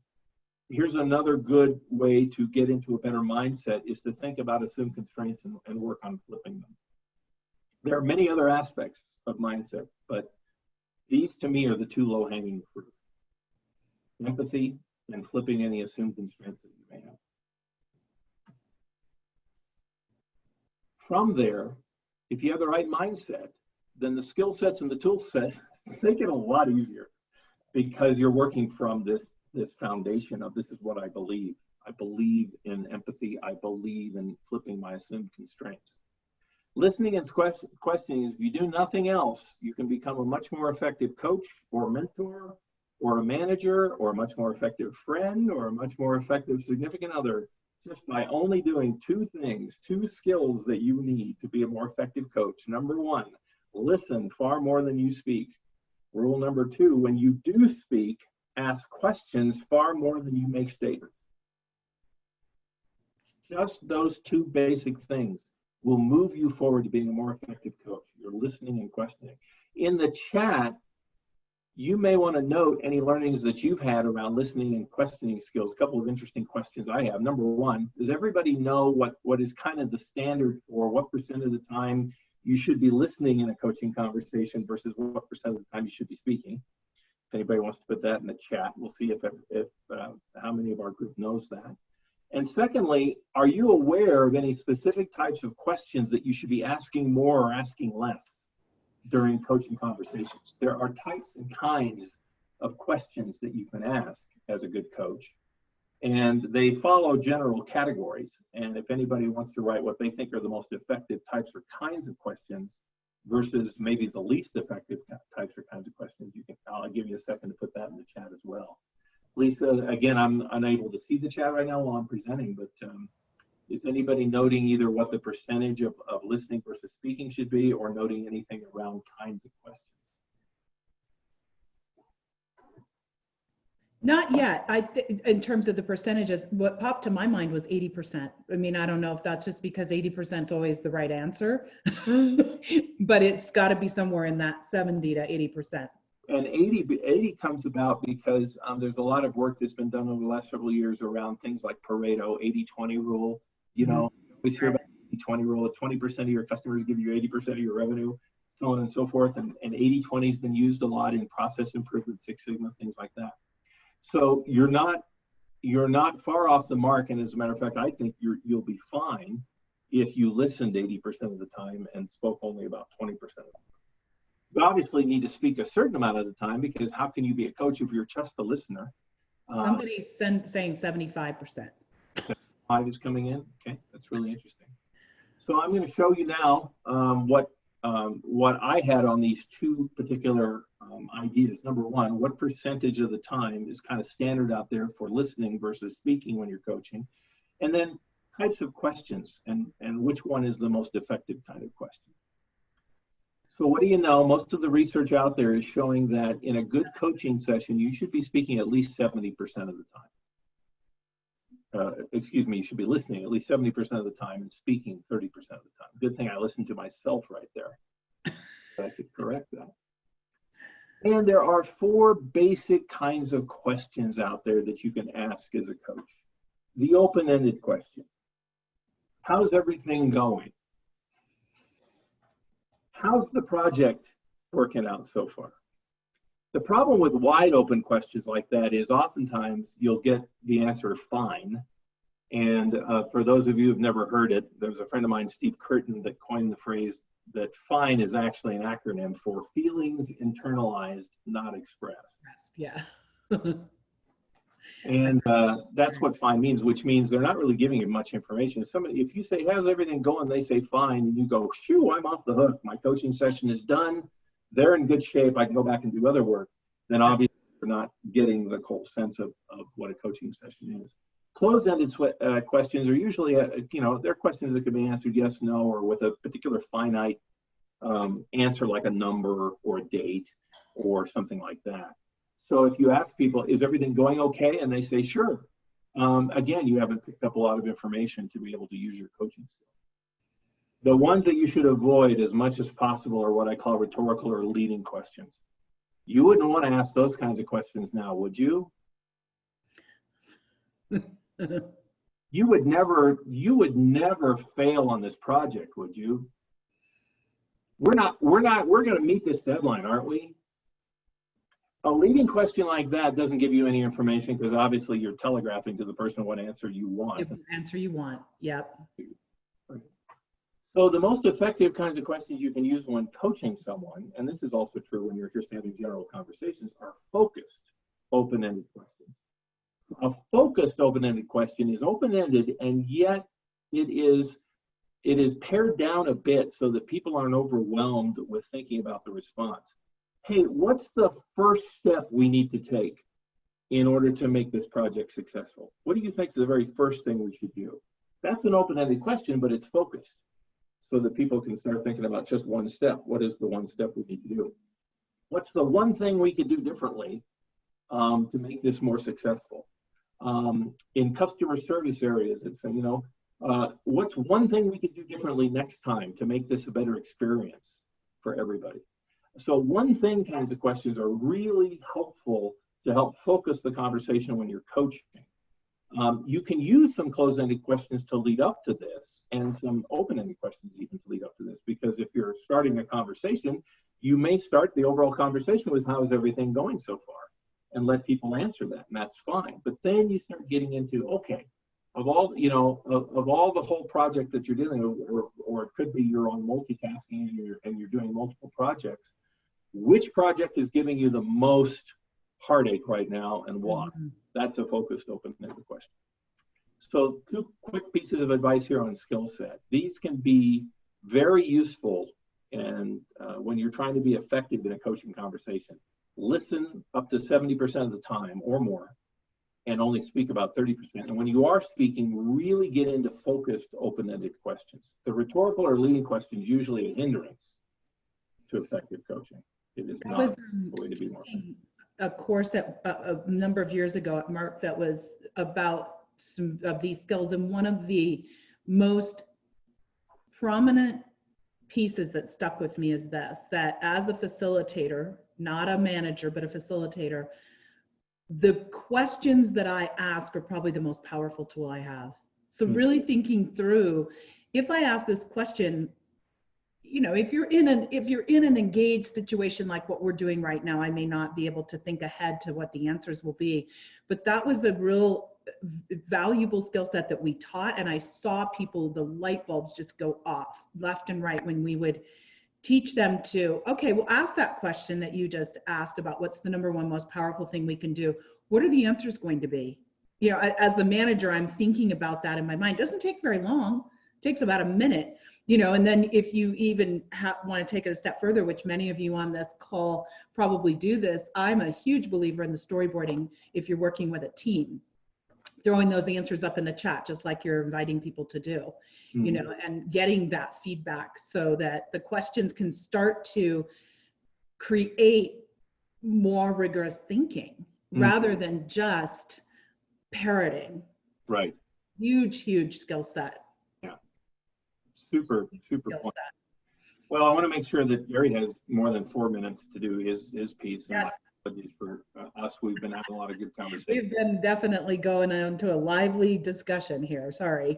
here's another good way to get into a better mindset is to think about assumed constraints and work on flipping them. There are many other aspects of mindset, but these to me are the two low-hanging fruit. Empathy and flipping any assumed constraints that you may have. From there, if you have the right mindset, then the skill sets and the tool set make it a lot easier because you're working from this foundation of this is what I believe. I believe in empathy. I believe in flipping my assumed constraints. Listening and questioning is, if you do nothing else, you can become a much more effective coach or mentor or a manager or a much more effective friend or a much more effective significant other just by only doing two things, two skills that you need to be a more effective coach. Number one, listen far more than you speak. Rule number two, when you do speak, ask questions far more than you make statements. Just those two basic things will move you forward to being a more effective coach. You're listening and questioning. In the chat, you may want to note any learnings that you've had around listening and questioning skills. A couple of interesting questions I have. Number one, does everybody know what is kind of the standard for what percent of the time you should be listening in a coaching conversation versus what percent of the time you should be speaking? If anybody wants to put that in the chat, we'll see if how many of our group knows that. And secondly, are you aware of any specific types of questions that you should be asking more or asking less during coaching conversations? There are types and kinds of questions that you can ask as a good coach, and they follow general categories. And if anybody wants to write what they think are the most effective types or kinds of questions versus maybe the least effective types or kinds of questions, I'll give you a second to put that in the chat as well. Lisa, again, I'm unable to see the chat right now while I'm presenting, but is anybody noting either what the percentage of listening versus speaking should be, or noting anything around kinds of questions? Not yet. In terms of the percentages, what popped to my mind was 80%. I mean, I don't know if that's just because 80% is always the right answer, but it's got to be somewhere in that 70 to 80%. And 80 comes about because there's a lot of work that's been done over the last several years around things like Pareto, 80-20 rule. You know, you always hear about 80-20 rule. 20% of your customers give you 80% of your revenue, so on and so forth. And 80-20 has been used a lot in process improvement, Six Sigma, things like that. So you're not far off the mark. And as a matter of fact, I think you'll be fine if you listened 80% of the time and spoke only about 20% of the time. You obviously need to speak a certain amount of the time, because how can you be a coach if you're just a listener? Somebody's saying 75%. 5 is coming in. Okay, that's really interesting. So I'm going to show you now what I had on these two particular ideas. Number one, what percentage of the time is kind of standard out there for listening versus speaking when you're coaching, and then types of questions and which one is the most effective kind of question. So what do you know? Most of the research out there is showing that in a good coaching session, you should be speaking at least 70% of the time. Excuse me, you should be listening at least 70% of the time and speaking 30% of the time. Good thing I listened to myself right there. I could correct that. And there are 4 basic kinds of questions out there that you can ask as a coach. The open-ended question. How's everything going? How's the project working out so far? The problem with wide open questions like that is oftentimes you'll get the answer fine. And for those of you who've never heard it, there's a friend of mine, Steve Curtin, that coined the phrase that FINE is actually an acronym for feelings internalized, not expressed. Yeah. And that's what fine means, which means they're not really giving you much information. If you say, how's everything going? They say fine, and you go, shoo, I'm off the hook. My coaching session is done. They're in good shape. I can go back and do other work. Then obviously you're not getting the whole sense of what a coaching session is. Closed-ended questions are usually, they're questions that can be answered yes, no, or with a particular finite answer like a number or a date or something like that. So if you ask people, is everything going okay? And they say, sure. Again, you haven't picked up a lot of information to be able to use your coaching skills. The ones that you should avoid as much as possible are what I call rhetorical or leading questions. You wouldn't want to ask those kinds of questions now, would you? You would never fail on this project, would you? We're going to meet this deadline, aren't we? A leading question like that doesn't give you any information, because obviously you're telegraphing to the person what answer you want. The answer you want, yep. So the most effective kinds of questions you can use when coaching someone, and this is also true when you're just having general conversations, are focused, open-ended questions. A focused open-ended question is open-ended, and yet it is pared down a bit so that people aren't overwhelmed with thinking about the response. Hey, what's the first step we need to take? in order to make this project successful? What do you think is the very first thing we should do? That's an open-ended question, but it's focused so that people can start thinking about just one step. What is the one step we need to do? What's the one thing we could do differently to make this more successful? In customer service areas, it's, what's one thing we could do differently next time to make this a better experience for everybody? So one thing kinds of questions are really helpful to help focus the conversation when you're coaching. You can use some closed-ended questions to lead up to this and some open-ended questions even to lead up to this, because if you're starting a conversation, you may start the overall conversation with how's everything going so far and let people answer that, and that's fine. But then you start getting into, okay, of all, of all the whole project that you're dealing with, or it could be you're on multitasking and you're doing multiple projects, which project is giving you the most heartache right now and why? That's a focused open-ended question. So 2 quick pieces of advice here on Skillset. These can be very useful and when you're trying to be effective in a coaching conversation. Listen up to 70% of the time or more and only speak about 30%. And when you are speaking, really get into focused open-ended questions. The rhetorical or leading question is usually a hindrance to effective coaching. It is not a way to be more effective. A course that a number of years ago at Mark that was about some of these skills, and one of the most prominent pieces that stuck with me is this, that as a facilitator, not a manager, but a facilitator, the questions that I ask are probably the most powerful tool I have. So really thinking through, if I ask this question, if you're in an engaged situation like what we're doing right now, I may not be able to think ahead to what the answers will be, but that was a real valuable skill set that we taught, and I saw people, the light bulbs just go off left and right when we would teach them to, okay, well, ask that question that you just asked about what's the number one most powerful thing we can do. What are the answers going to be? As the manager, I'm thinking about that in my mind. It doesn't take very long. It takes about a minute. And then if you even want to take it a step further, which many of you on this call probably do this, I'm a huge believer in the storyboarding if you're working with a team, throwing those answers up in the chat, just like you're inviting people to do, and getting that feedback so that the questions can start to create more rigorous thinking rather than just parroting. Right. Huge skill set. Super point. Well, I want to make sure that Gary has more than 4 minutes to do his piece. Yes. Apologies for us. We've been having a lot of good conversations. We've been definitely going into a lively discussion here. Sorry.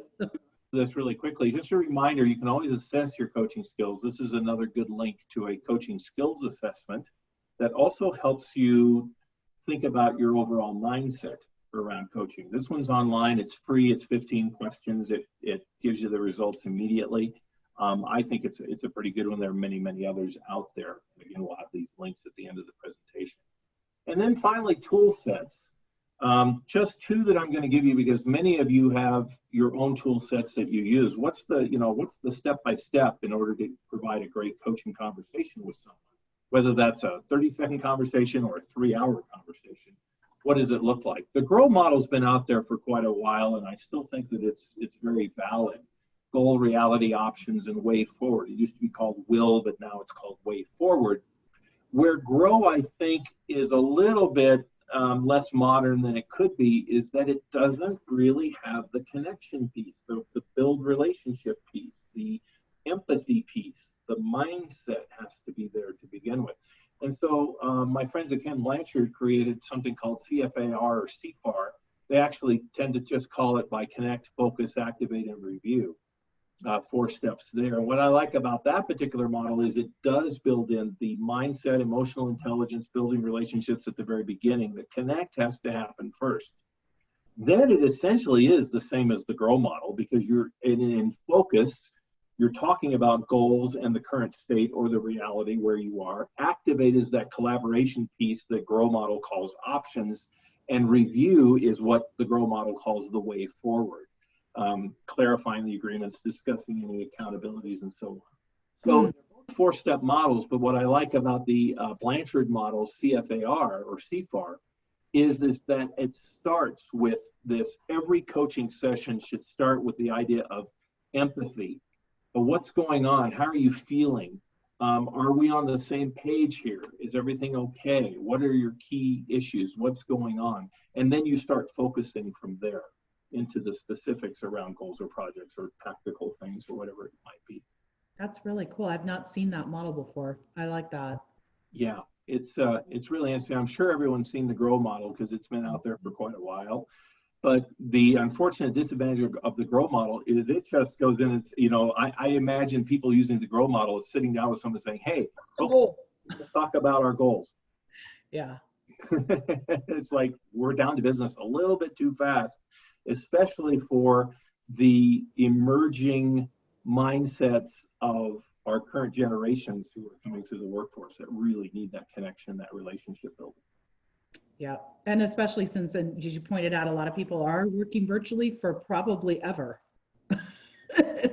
This really quickly. Just a reminder, you can always assess your coaching skills. This is another good link to a coaching skills assessment that also helps you think about your overall mindset around coaching. This one's online. It's free. It's 15 questions. It gives you the results immediately. I think it's a pretty good one. There are many others out there. Again, we'll have these links at the end of the presentation. And then finally, tool sets. Just 2 that I'm going to give you because many of you have your own tool sets that you use. What's the step-by-step in order to provide a great coaching conversation with someone? Whether that's a 30-second conversation or a 3-hour conversation. What does it look like? The GROW model's been out there for quite a while, and I still think that it's very valid. Goal, reality, options, and way forward. It used to be called WILL, but now it's called way forward. Where GROW, I think, is a little bit less modern than it could be is that it doesn't really have the connection piece, the build relationship piece, the empathy piece, the mindset has to be there to begin with. And so my friends at Ken Blanchard created something called CFAR or CFAR. They actually tend to just call it by connect, focus, activate, and review. 4 steps there. And what I like about that particular model is it does build in the mindset, emotional intelligence, building relationships at the very beginning. The connect has to happen first. Then it essentially is the same as the GROW model because you're in focus. You're talking about goals and the current state or the reality where you are. Activate is that collaboration piece that GROW model calls options, and review is what the GROW model calls the way forward. Clarifying the agreements, discussing any accountabilities, and so on. So they're both 4-step models, but what I like about the Blanchard model, CFAR or CFAR, is that it starts with this. Every coaching session should start with the idea of empathy. What's going on? How are you feeling? Are we on the same page here? Is everything okay? What are your key issues? What's going on? And then you start focusing from there into the specifics around goals or projects or tactical things or whatever it might be. That's really cool. I've not seen that model before. I like that. Yeah, it's really interesting. I'm sure everyone's seen the GROW model because it's been out there for quite a while. But the unfortunate disadvantage of the GROW model is it just goes in and, you know, I imagine people using the GROW model is sitting down with someone saying, hey, let's talk about our goals. Yeah. It's like we're down to business a little bit too fast, especially for the emerging mindsets of our current generations who are coming through the workforce that really need that connection, that relationship building. Yeah, and especially since, and as you pointed out, a lot of people are working virtually for probably ever,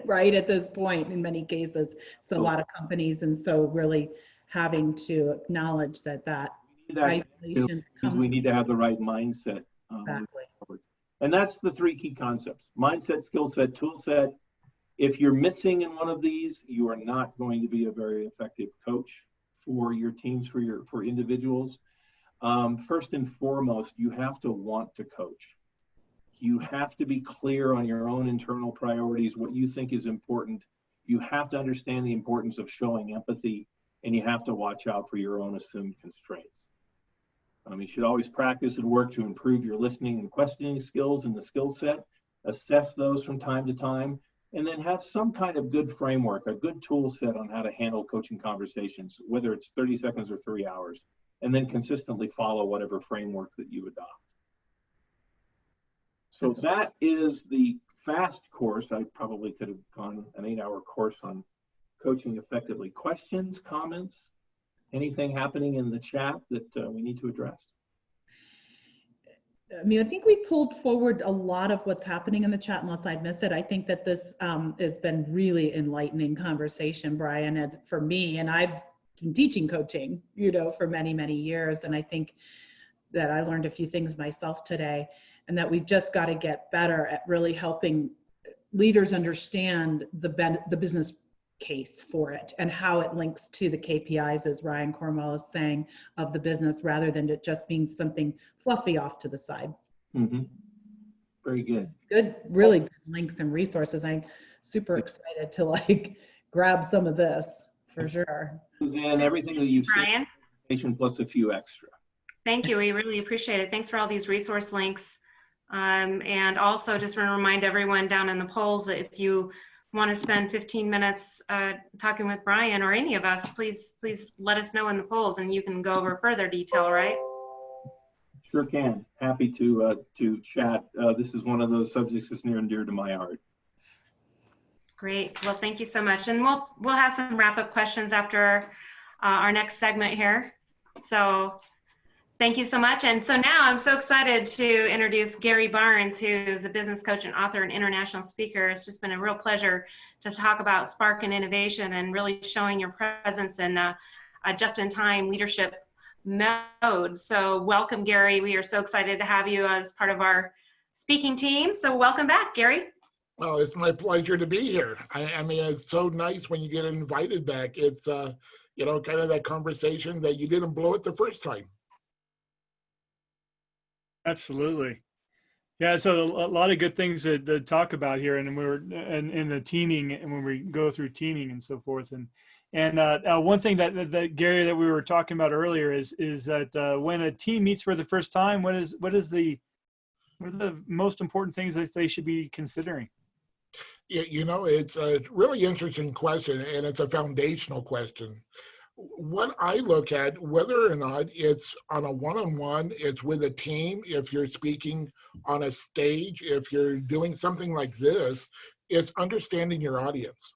right, at this point in many cases. So a lot of companies, and so really having to acknowledge that isolation comes. We need to have the right mindset. Exactly. And that's the three key concepts: mindset, skill set, tool set. If you're missing in one of these, you are not going to be a very effective coach for your teams, for individuals. First and foremost, you have to want to coach. You have to be clear on your own internal priorities, what you think is important. You have to understand the importance of showing empathy, and you have to watch out for your own assumed constraints. You should always practice and work to improve your listening and questioning skills in the skill set, assess those from time to time, and then have some kind of good framework, a good tool set on how to handle coaching conversations, whether it's 30 seconds or 3 hours. And then consistently follow whatever framework that you adopt. So that is the fast course. I probably could have gone an 8-hour course on coaching effectively. Questions, comments, anything happening in the chat that we need to address? I mean, I think we pulled forward a lot of what's happening in the chat, unless I missed it. I think that this has been really enlightening conversation, Brian, as for me, and I've been teaching coaching, you know, for many, many years. And I think that I learned a few things myself today, and that we've just got to get better at really helping leaders understand the business case for it and how it links to the KPIs, as Ryan Cornwell is saying, of the business, rather than it just being something fluffy off to the side. Mm-hmm. Very good. Good, really good links and resources. I'm super excited to like grab some of this for sure. And everything that you've Brian, seen, plus a few extra. thank you. We really appreciate it. Thanks for all these resource links. And also just want to remind everyone down in the polls that if you want to spend 15 minutes talking with Brian or any of us, please let us know in the polls and you can go over further detail, right? Sure can. Happy to chat. This is one of those subjects that's near and dear to my heart. Great. Well, thank you so much. And we'll have some wrap-up questions after our next segment here. So thank you so much. And so now I'm so excited to introduce Gary Barnes, who's a business coach and author and international speaker. It's just been a real pleasure to talk about spark and innovation and really showing your presence in a just-in-time leadership mode. So welcome, Gary. We are so excited to have you as part of our speaking team. So welcome back, Gary. Well, it's my pleasure to be here. I mean, it's so nice when you get invited back. It's, you know, kind of that conversation that you didn't blow it the first time. Absolutely. Yeah, so a lot of good things to talk about here, and we're in the teaming, and when we go through teaming and so forth, and one thing that Gary, that we were talking about earlier is that when a team meets for the first time, what are the most important things that they should be considering? Yeah, you know, it's a really interesting question, and it's a foundational question. What I look at, whether or not it's on a one-on-one, it's with a team, if you're speaking on a stage, if you're doing something like this, it's understanding your audience.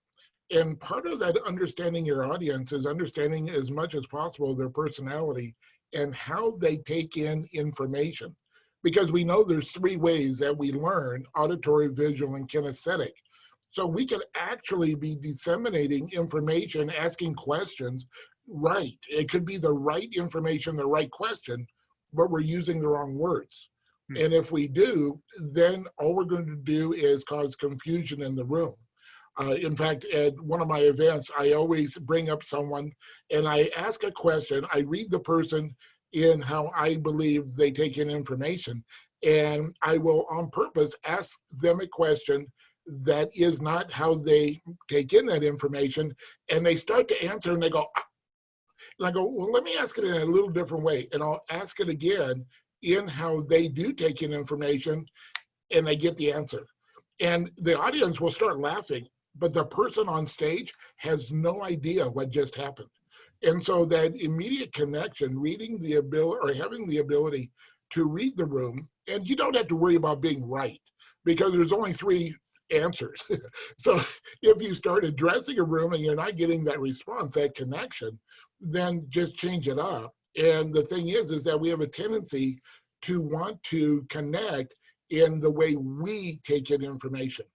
And part of that understanding your audience is understanding as much as possible their personality and how they take in information. Because we know there's 3 ways that we learn: auditory, visual, and kinesthetic. So we could actually be disseminating information, asking questions right. It could be the right information, the right question, but we're using the wrong words. And if we do, then all we're going to do is cause confusion in the room. In fact, at one of my events, I always bring up someone and I ask a question. I read the person in how I believe they take in information. And I will on purpose ask them a question that is not how they take in that information. And they start to answer and they go, ah. And I go, well, let me ask it in a little different way. And I'll ask it again in how they do take in information, and they get the answer. And the audience will start laughing, but the person on stage has no idea what just happened. And so that immediate connection, reading the ability or having the ability to read the room, and you don't have to worry about being right because there's only 3 answers. So if you start addressing a room and you're not getting that response, that connection, then just change it up. And the thing is that we have a tendency to want to connect in the way we take in information.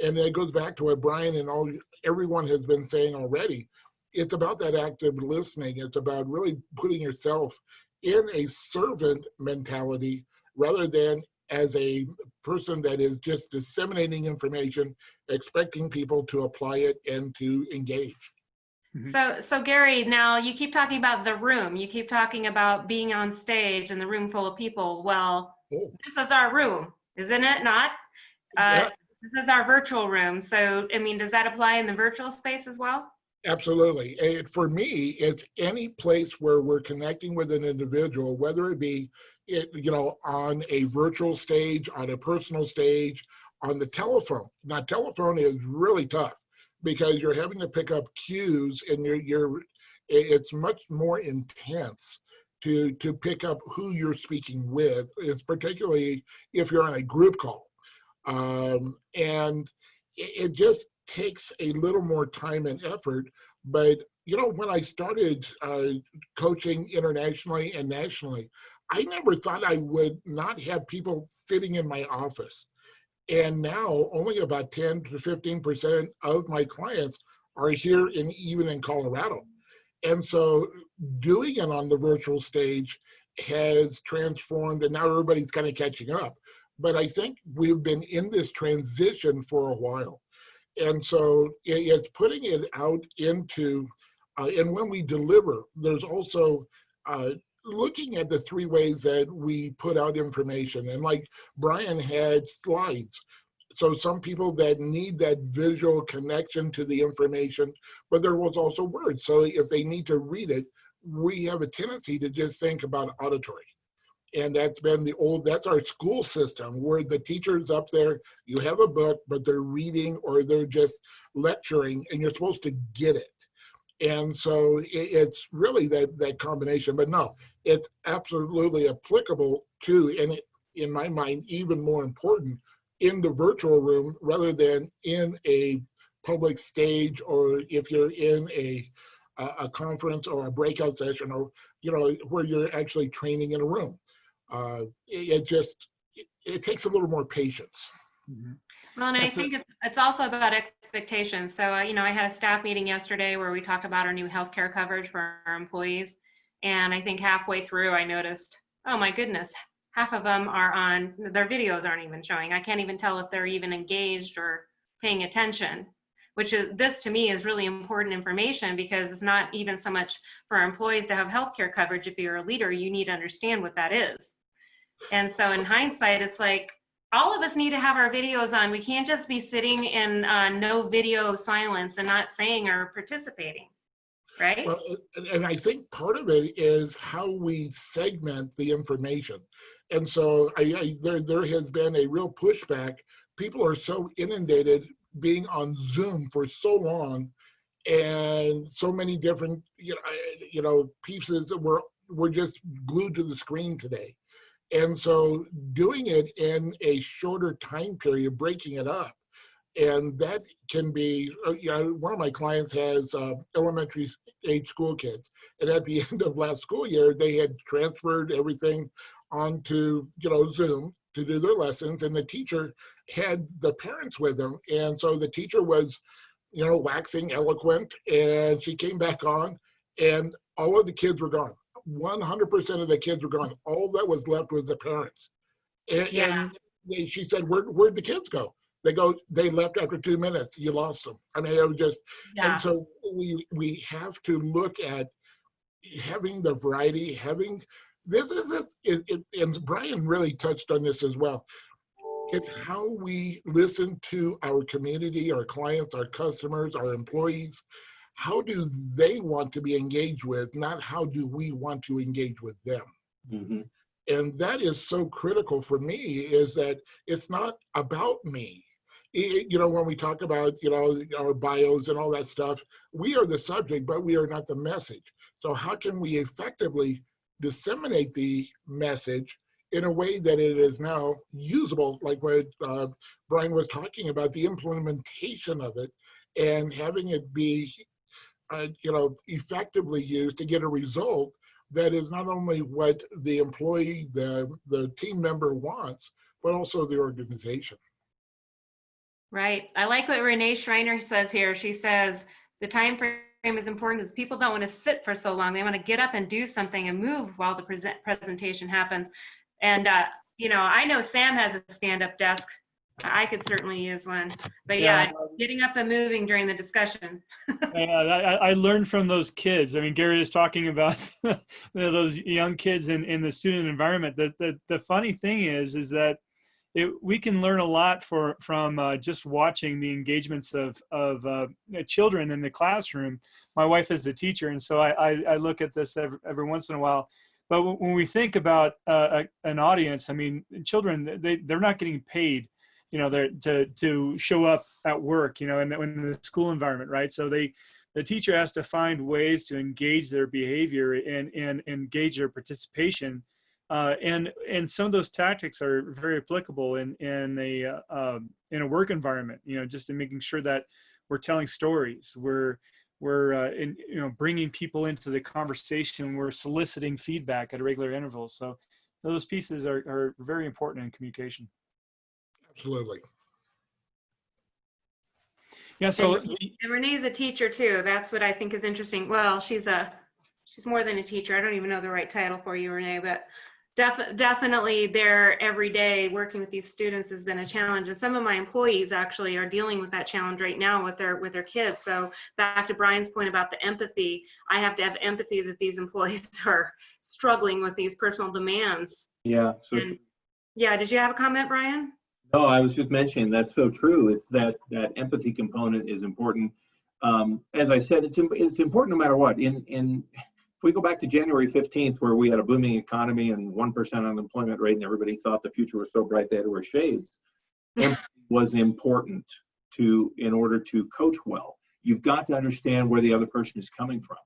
And then it goes back to what Brian and everyone has been saying already. It's about that active listening. It's about really putting yourself in a servant mentality rather than as a person that is just disseminating information, expecting people to apply it and to engage. So Gary, now you keep talking about the room. You keep talking about being on stage in the room full of people. Well, This is our room, isn't it not? Yeah. This is our virtual room. So, I mean, does that apply in the virtual space as well? Absolutely. And for me, it's any place where we're connecting with an individual, whether it be, on a virtual stage, on a personal stage, on the telephone. Now, telephone is really tough because you're having to pick up cues, and it's much more intense to pick up who you're speaking with. It's particularly if you're on a group call, and it just takes a little more time and effort. But when I started coaching internationally and nationally, I never thought I would not have people sitting in my office. And now only about 10 to 15% of my clients are here even in Colorado. And so doing it on the virtual stage has transformed, and now everybody's kind of catching up. But I think we've been in this transition for a while. And so it's putting it out into, and when we deliver, there's also looking at the 3 ways that we put out information. And like Brian had slides. So some people that need that visual connection to the information, but there was also words. So if they need to read it, we have a tendency to just think about auditory. And that's been that's our school system where the teacher's up there, you have a book, but they're reading or they're just lecturing and you're supposed to get it. And so it's really that combination, but no, it's absolutely applicable to, and in my mind, even more important in the virtual room rather than in a public stage, or if you're in a conference or a breakout session, or where you're actually training in a room. It takes a little more patience. Well, and I think it's also about expectations. So, I had a staff meeting yesterday where we talked about our new healthcare coverage for our employees. And I think halfway through, I noticed, oh my goodness, half of them their videos aren't even showing. I can't even tell if they're even engaged or paying attention, this to me is really important information, because it's not even so much for our employees to have healthcare coverage. If you're a leader, you need to understand what that is. And so in hindsight, it's like, all of us need to have our videos on. We can't just be sitting in no video silence and not saying or participating, right? Well, and I think part of it is how we segment the information. And so there has been a real pushback. People are so inundated being on Zoom for so long, and so many different pieces that we're just glued to the screen today. And so doing it in a shorter time period, breaking it up, and that can be, one of my clients has elementary age school kids. And at the end of last school year, they had transferred everything onto, Zoom to do their lessons. And the teacher had the parents with them. And so the teacher was, waxing eloquent, and she came back on and all of the kids were gone. 100% of the kids were gone. All that was left was the parents. And, Yeah. she said, where'd the kids go? They left after 2 minutes. You lost them. I mean, it was just, Yeah. and so we have to look at having the variety, this is it, and Brian really touched on this as well. It's how we listen to our community, our clients, our customers, our employees. How do they want to be engaged with, not how do we want to engage with them? Mm-hmm. And that is so critical for me, is that it's not about me. When we talk about, our bios and all that stuff, we are the subject, but we are not the message. So how can we effectively disseminate the message in a way that it is now usable, like what Brian was talking about, the implementation of it, and having it be, effectively used to get a result that is not only what the employee, the team member wants, but also the organization. Right. I like what Renee Schreiner says here. She says the time frame is important because people don't want to sit for so long. They want to get up and do something and move while the presentation happens. And, I know Sam has a stand-up desk. I could certainly use one. But yeah, getting up and moving during the discussion. I learned from those kids. I mean, Gary is talking about those young kids in the student environment. The funny thing is that we can learn a lot from just watching the engagements of children in the classroom. My wife is a teacher, and so I look at this every once in a while. But when we think about an audience, I mean, children, they're not getting paid, to show up at work, in the school environment, right? So the teacher has to find ways to engage their behavior and engage their participation. And some of those tactics are very applicable in a work environment, just in making sure that we're telling stories, we're bringing people into the conversation, we're soliciting feedback at regular intervals. So those pieces are very important in communication. Absolutely. Yeah. So and Renee's a teacher too. That's what I think is interesting. Well, she's more than a teacher. I don't even know the right title for you, Renee, but definitely there every day working with these students has been a challenge. And some of my employees actually are dealing with that challenge right now with their kids. So back to Brian's point about the empathy, I have to have empathy that these employees are struggling with these personal demands. Yeah. Yeah. Did you have a comment, Brian? No, I was just mentioning that's so true. It's that empathy component is important. As I said, it's important no matter what. If we go back to January 15th, where we had a booming economy and 1% unemployment rate, and everybody thought the future was so bright they had to wear shades, empathy was important in order to coach well. You've got to understand where the other person is coming from.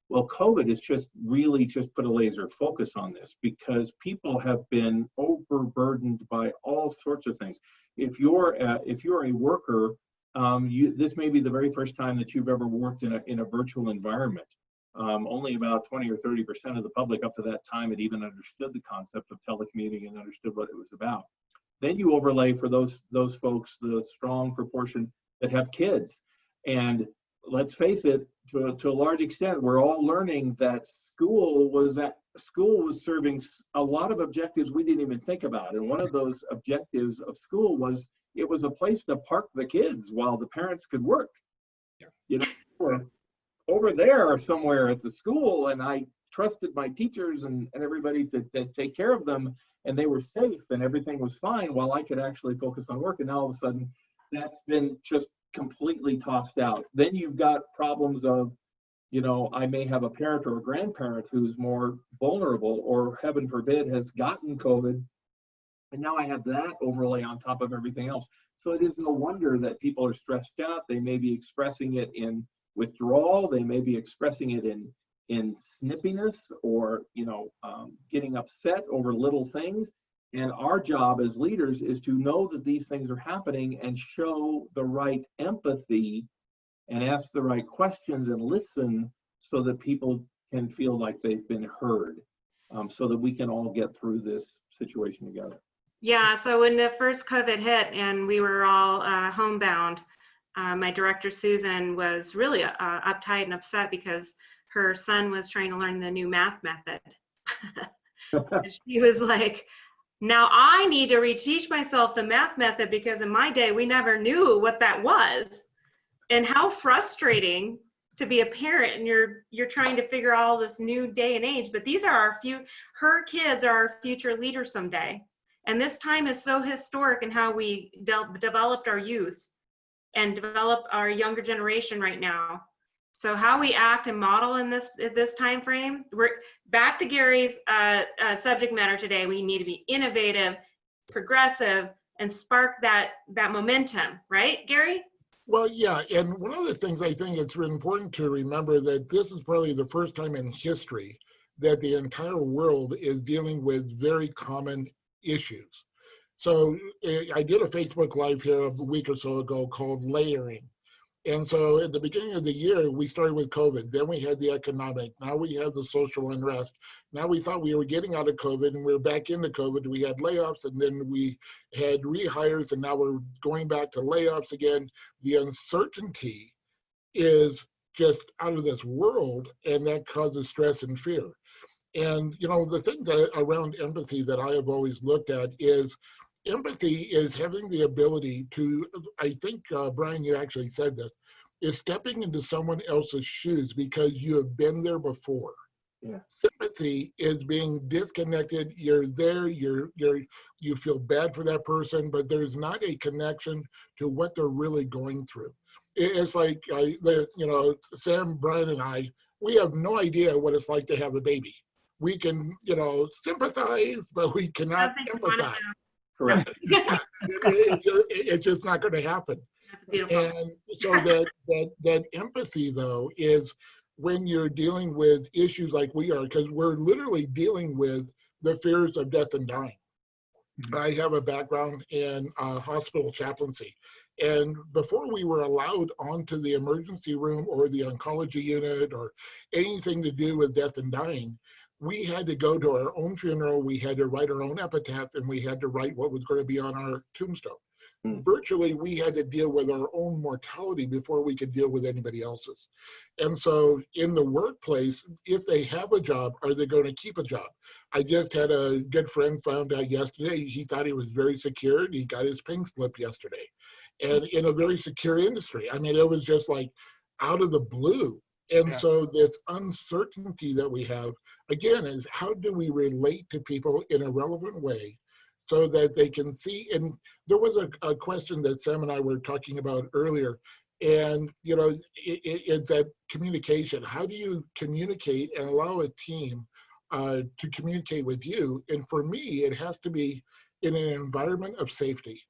Well, COVID has just put a laser focus on this, because people have been overburdened by all sorts of things. If you're a worker, this may be the very first time that you've ever worked in a virtual environment. Only about 20 or 30% of the public up to that time had even understood the concept of telecommuting and understood what it was about. Then you overlay for those folks the strong proportion that have kids. And let's face it, to a large extent, we're all learning that school was serving a lot of objectives we didn't even think about. And one of those objectives of school was it was a place to park the kids while the parents could work. Over there somewhere at the school, and I trusted my teachers and everybody to take care of them, and they were safe and everything was fine while I could actually focus on work. And now all of a sudden that's been just completely tossed out. Then you've got problems of, I may have a parent or a grandparent who's more vulnerable, or heaven forbid has gotten COVID, and now I have that overlay on top of everything else. So it is no wonder that people are stressed out. They may be expressing it in withdrawal, they may be expressing it in snippiness, or getting upset over little things. And our job as leaders is to know that these things are happening and show the right empathy and ask the right questions and listen, so that people can feel like they've been heard, so that we can all get through this situation together. Yeah, so when the first COVID hit and we were all homebound, my director, Susan, was really uptight and upset because her son was trying to learn the new math method. And she was like, now I need to reteach myself the math method because in my day, we never knew what that was. And how frustrating to be a parent and you're trying to figure out all this new day and age, but these are her kids are our future leaders someday. And this time is so historic in how we developed our youth and develop our younger generation right now. So how we act and model in this time frame, we're back to Gary's subject matter today. We need to be innovative, progressive, and spark that momentum, right, Gary? Well, yeah, and one of the things I think it's really important to remember that this is probably the first time in history that the entire world is dealing with very common issues. So I did a Facebook Live here a week or so ago called Layering. And so at the beginning of the year, we started with COVID. Then we had the economic. Now we have the social unrest. Now we thought we were getting out of COVID and we were back into COVID. We had layoffs and then we had rehires and now we're going back to layoffs again. The uncertainty is just out of this world and that causes stress and fear. And, you know, the thing that around empathy that I have always looked at is empathy is having the ability to, I think, Brian, you actually said this, is stepping into someone else's shoes because you have been there before. Yeah. Sympathy is being disconnected. You're there, you feel bad for that person, but there's not a connection to what they're really going through. It's like, Sam, Brian, and I, we have no idea what it's like to have a baby. We can, sympathize, but we cannot empathize. Correct. It's just not going to happen. That's beautiful. And so that empathy, though, is when you're dealing with issues like we are, because we're literally dealing with the fears of death and dying. I have a background in hospital chaplaincy. And before we were allowed onto the emergency room or the oncology unit or anything to do with death and dying, we had to go to our own funeral, we had to write our own epitaph, and we had to write what was going to be on our tombstone. Virtually, we had to deal with our own mortality before we could deal with anybody else's. And so in the workplace, if they have a job, are they going to keep a job? I just had a good friend found out yesterday, he thought he was very secure, and he got his pink slip yesterday. And in a very secure industry. I mean, it was just like out of the blue. And so this uncertainty that we have, again, is how do we relate to people in a relevant way so that they can see? And there was a question that Sam and I were talking about earlier, and it's that communication. How do you communicate and allow a team to communicate with you? And for me, it has to be in an environment of safety.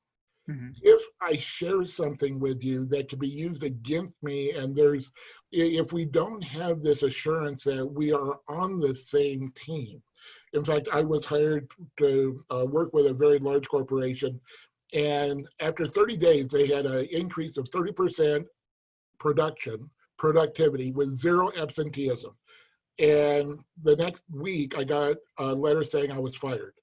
If I share something with you that can be used against me, and if we don't have this assurance that we are on the same team. In fact, I was hired to work with a very large corporation, and after 30 days, they had an increase of 30% productivity with zero absenteeism. And the next week, I got a letter saying I was fired.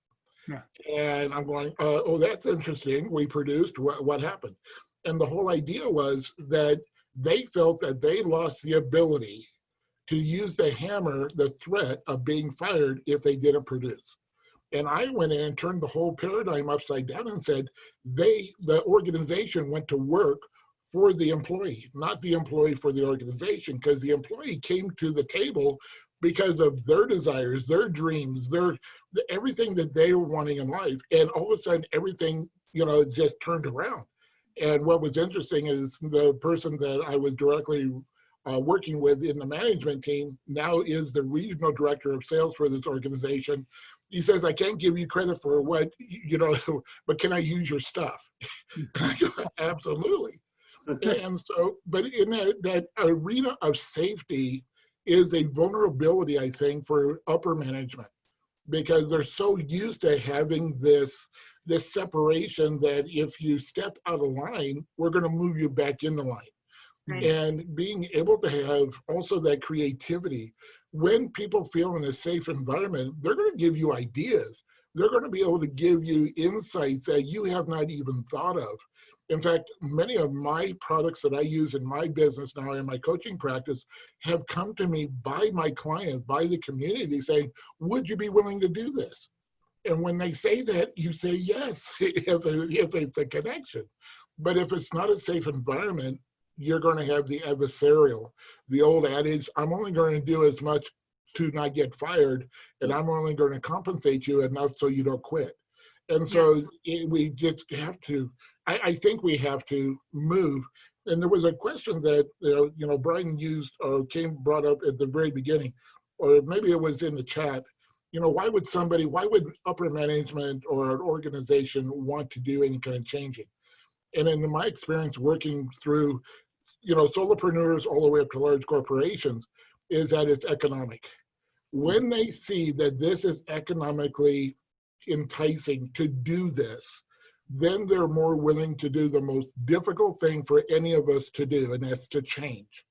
Yeah. And I'm going, oh, that's interesting. We produced, what happened? And the whole idea was that they felt that they lost the ability to use the hammer, the threat of being fired if they didn't produce. And I went in and turned the whole paradigm upside down and said, the organization went to work for the employee, not the employee for the organization, because the employee came to the table because of their desires, their dreams, everything that they were wanting in life. And all of a sudden, everything, just turned around. And what was interesting is the person that I was directly working with in the management team now is the regional director of sales for this organization. He says, I can't give you credit for what, but can I use your stuff? Absolutely. And so, but in that arena of safety is a vulnerability, I think, for upper management, because they're so used to having this separation that if you step out of line, we're going to move you back in the line. Right. And being able to have also that creativity, when people feel in a safe environment, they're going to give you ideas. they're going to be able to give you insights that you have not even thought of. In fact, many of my products that I use in my business now in my coaching practice have come to me by my clients, by the community saying, would you be willing to do this? And when they say that, you say yes, if it's a connection. But if it's not a safe environment, you're going to have the adversarial, the old adage, I'm only going to do as much to not get fired, and I'm only going to compensate you enough so you don't quit. And so we just have to, I think we have to move. And there was a question that, Brian used or brought up at the very beginning, or maybe it was in the chat. Why would upper management or an organization want to do any kind of changing? And in my experience working through, solopreneurs all the way up to large corporations, is that it's economic. When they see that this is economically enticing to do this, then they're more willing to do the most difficult thing for any of us to do, and that's to change.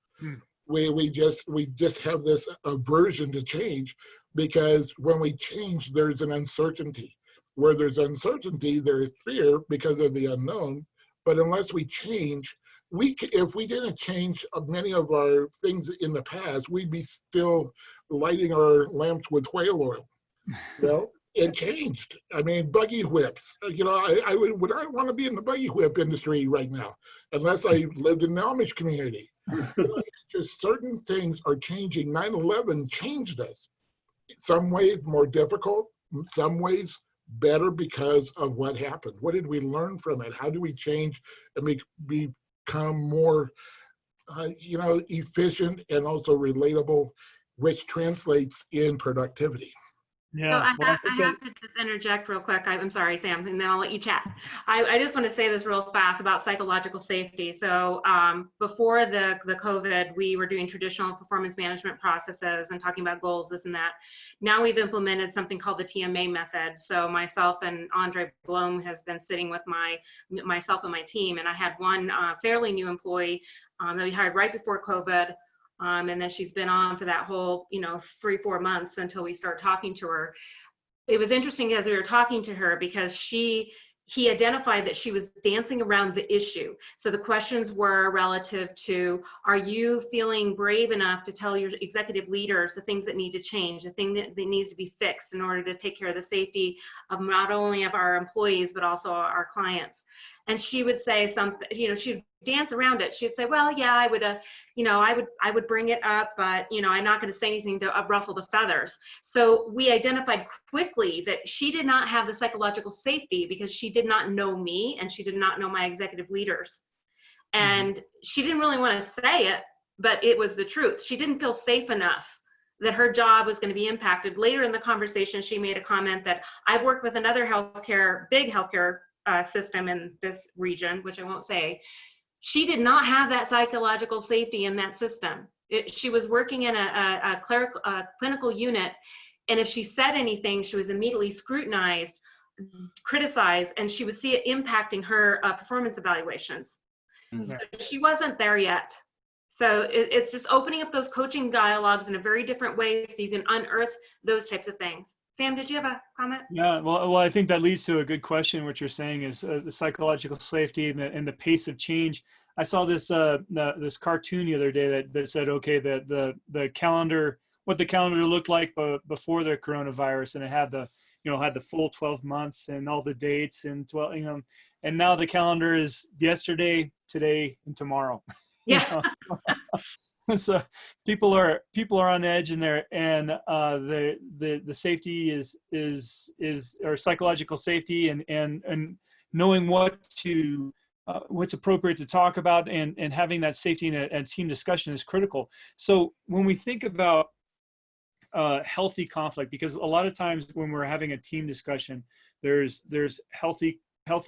We just have this aversion to change, because when we change, there's an uncertainty. Where there's uncertainty, there is fear because of the unknown. But unless we change, if we didn't change many of our things in the past, we'd be still lighting our lamps with whale oil. Well, it changed. I mean, buggy whips. I would not want to be in the buggy whip industry right now, unless I lived in the Amish community. Just certain things are changing. 9/11 changed us. Some ways more difficult, some ways better because of what happened. What did we learn from it? How do we change and become more, efficient and also relatable, which translates in productivity? Yeah. So I have to just interject real quick. I'm sorry, Sam, and then I'll let you chat. I just want to say this real fast about psychological safety. So before the COVID, we were doing traditional performance management processes and talking about goals, this and that. Now we've implemented something called the TMA method. So myself and Andre Blom has been sitting with myself and my team, and I had one fairly new employee that we hired right before COVID. And then she's been on for that whole, 3-4 months until we start talking to her. It was interesting as we were talking to her because he identified that she was dancing around the issue. So the questions were relative to, are you feeling brave enough to tell your executive leaders the things that need to change, the thing that needs to be fixed in order to take care of the safety of not only of our employees, but also our clients. And she would say something, she'd dance around it. She'd say, well, yeah, I would bring it up, but, I'm not going to say anything to ruffle the feathers. So we identified quickly that she did not have the psychological safety because she did not know me and she did not know my executive leaders. And she didn't really want to say it, but it was the truth. She didn't feel safe enough that her job was going to be impacted. Later in the conversation, she made a comment that I've worked with another big healthcare system in this region, which I won't say. She did not have that psychological safety in that system. She was working in a clinical unit, and if she said anything, she was immediately scrutinized, criticized, and she would see it impacting her performance evaluations. So she wasn't there yet. So it's just opening up those coaching dialogues in a very different way so you can unearth those types of things. Sam, did you have a comment? Yeah, well, I think that leads to a good question. What you're saying is the psychological safety and the pace of change. I saw this this cartoon the other day that said, okay, the calendar, what the calendar looked like before the coronavirus, and it had the full 12 months and all the dates and 12, and now the calendar is yesterday, today, and tomorrow. Yeah. So people are on edge in there, and the safety is or psychological safety and knowing what's appropriate to talk about and having that safety in a team discussion is critical. So when we think about healthy conflict, because a lot of times when we're having a team discussion, there's healthy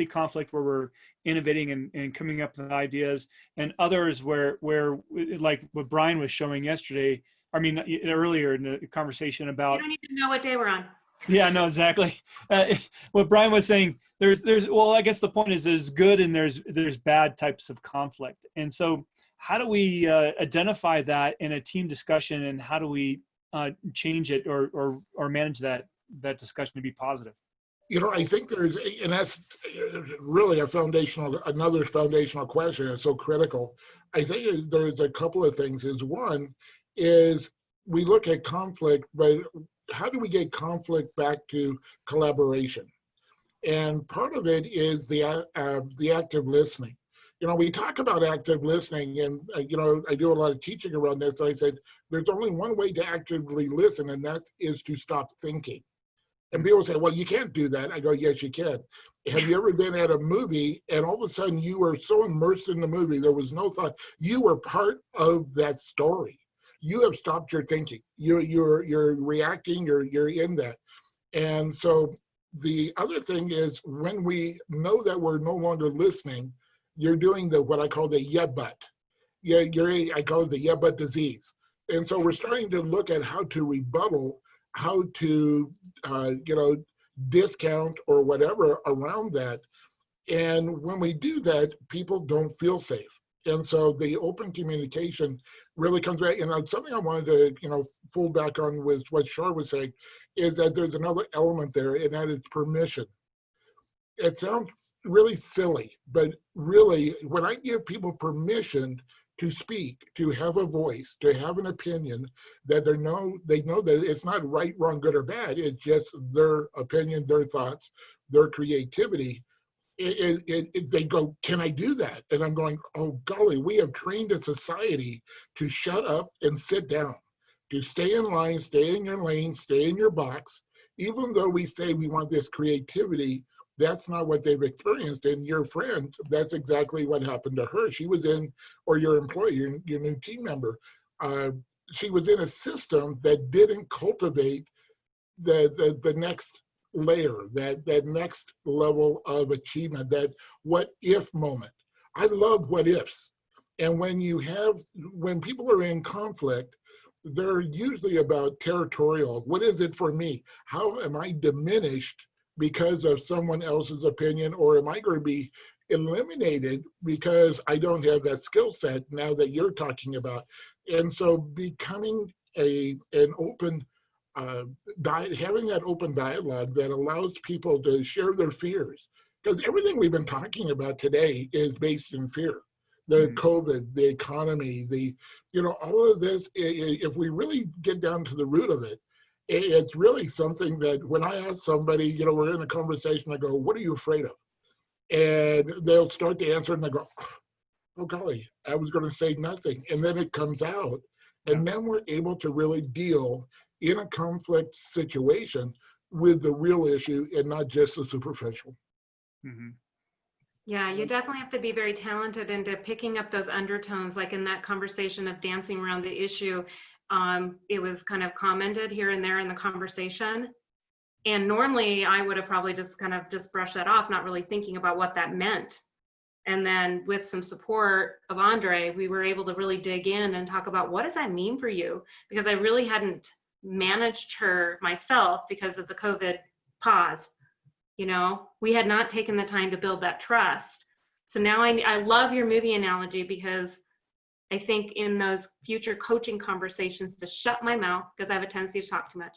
conflict where we're innovating and coming up with ideas, and others where like what Brian was showing yesterday, earlier in the conversation about. You don't even know what day we're on. Yeah, no, exactly. What Brian was saying, well, I guess the point is there's good and there's bad types of conflict. And so how do we identify that in a team discussion, and how do we change it or manage that discussion to be positive? You know, I think and that's really another foundational question. It's so critical. I think there's a couple of things. One is we look at conflict, but how do we get conflict back to collaboration? And part of it is the active listening. You know, we talk about active listening, and you know, I do a lot of teaching around this. So I said, there's only one way to actively listen, and that is to stop thinking. And people say, well, you can't do that. I go, yes, you can. Have you ever been at a movie and all of a sudden you were so immersed in the movie, there was no thought. You were part of that story. You have stopped your thinking. You're reacting, you're in that. And so the other thing is when we know that we're no longer listening, you're doing what I call the yeah, but. Yeah, I call it the yeah, but disease. And so we're starting to look at how to rebuttal, how to discount or whatever around that. And when we do that, people don't feel safe. And so the open communication really comes back. And something I wanted to, pull back on with what Shar was saying is that there's another element there, and that is permission. It sounds really silly, but really, when I give people permission to speak, to have a voice, to have an opinion, that they know that it's not right, wrong, good, or bad. It's just their opinion, their thoughts, their creativity. They go, can I do that? And I'm going, oh golly, we have trained a society to shut up and sit down, to stay in line, stay in your lane, stay in your box. Even though we say we want this creativity, that's not what they've experienced. And your friend, that's exactly what happened to her. She was or your employee, your new team member, she was in a system that didn't cultivate the next layer, that next level of achievement, that what if moment. I love what ifs. And when people are in conflict, they're usually about territorial. What is it for me? How am I diminished because of someone else's opinion, or am I going to be eliminated because I don't have that skill set now that you're talking about? And so becoming an open, having that open dialogue that allows people to share their fears, because everything we've been talking about today is based in fear. The COVID, the economy, all of this, if we really get down to the root of it, it's really something that when I ask somebody, we're in a conversation, I go, what are you afraid of? And they'll start to answer and I go, oh golly, I was going to say nothing. And then it comes out. And then we're able to really deal in a conflict situation with the real issue and not just the superficial. Mm-hmm. Yeah, you definitely have to be very talented into picking up those undertones, like in that conversation of dancing around the issue. It was kind of commented here and there in the conversation. And normally I would have probably just brushed that off, not really thinking about what that meant. And then with some support of Andre, we were able to really dig in and talk about what does that mean for you? Because I really hadn't managed her myself because of the COVID pause. We had not taken the time to build that trust. So now I love your movie analogy, because I think in those future coaching conversations to shut my mouth, because I have a tendency to talk too much,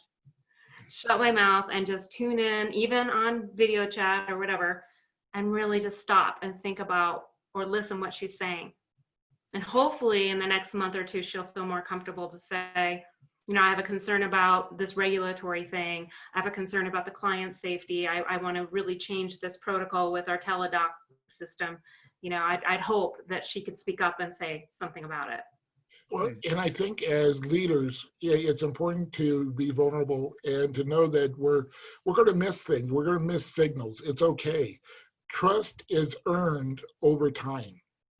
shut my mouth and just tune in, even on video chat or whatever, and really just stop and think about or listen what she's saying. And hopefully in the next month or two, she'll feel more comfortable to say, I have a concern about this regulatory thing. I have a concern about the client safety. I want to really change this protocol with our teledoc system. I'd hope that she could speak up and say something about it. Well, and I think as leaders, it's important to be vulnerable and to know that we're going to miss things. We're going to miss signals. It's okay. Trust is earned over time.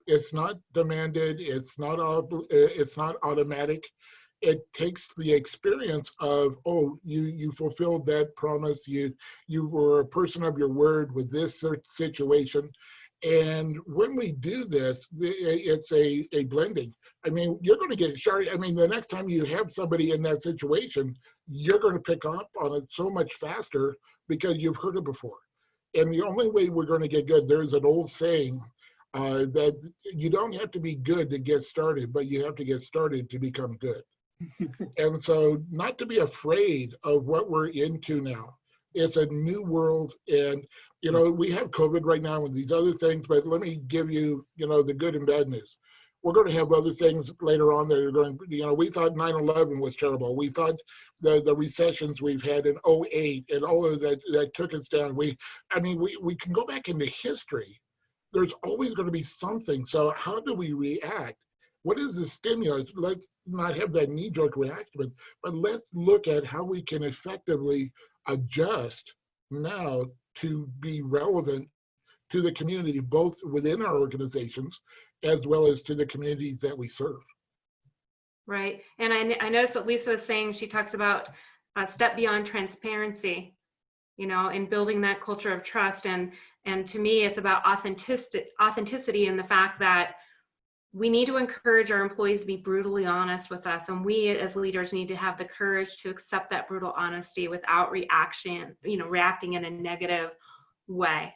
It's not demanded. It's not automatic. It takes the experience of, you fulfilled that promise. You were a person of your word with this situation. And when we do this, it's a blending. I mean, you're going to get started. I mean, the next time you have somebody in that situation, you're going to pick up on it so much faster because you've heard it before. And the only way we're going to get good, there's an old saying that you don't have to be good to get started, but you have to get started to become good. And so not to be afraid of what we're into now, It's a new world, and you know, we have COVID right now and these other things, but let me give you, you know, the good and bad news. We're going to have other things later on that are going, you know, we thought 9/11 was terrible. We thought the recessions we've had in '08 and all of that took us down. I mean, we can go back into history. There's always going to be something. So how do we react? What is the stimulus? Let's not have that knee-jerk reaction, but let's look at how we can effectively adjust now to be relevant to the community, both within our organizations as well as to the communities that we serve. Right. And I noticed what Lisa was saying. She talks about a step beyond transparency, you know, and building that culture of trust. And to me, it's about authenticity in the fact that we need to encourage our employees to be brutally honest with us. And we as leaders need to have the courage to accept that brutal honesty without reaction, you know, reacting in a negative way.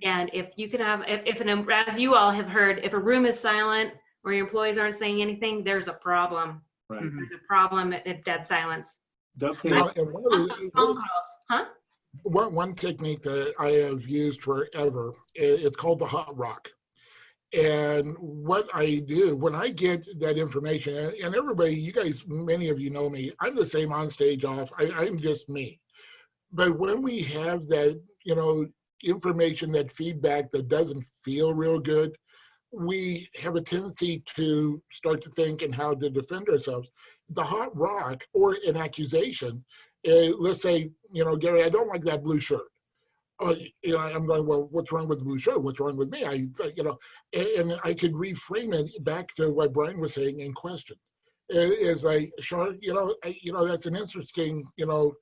And if you can have, as you all have heard, if a room is silent or your employees aren't saying anything, there's a problem. Right. There's a problem at dead silence. You know, and Phone calls, huh? one technique that I have used forever, it's called the hot rock. And what I do when I get that information, and everybody, you guys, many of you know me, I'm the same on stage, off, I'm just me. But when we have that, you know, information, that feedback that doesn't feel real good, we have a tendency to start to think and how to defend ourselves. The hot rock or an accusation, let's say, you know, Gary, I don't like that blue shirt. You know, I'm going, well, what's wrong with the blue shirt? What's wrong with me? You know, and I could reframe it back to what Brian was saying in question. Is like, sure, you know, that's an interesting, you know,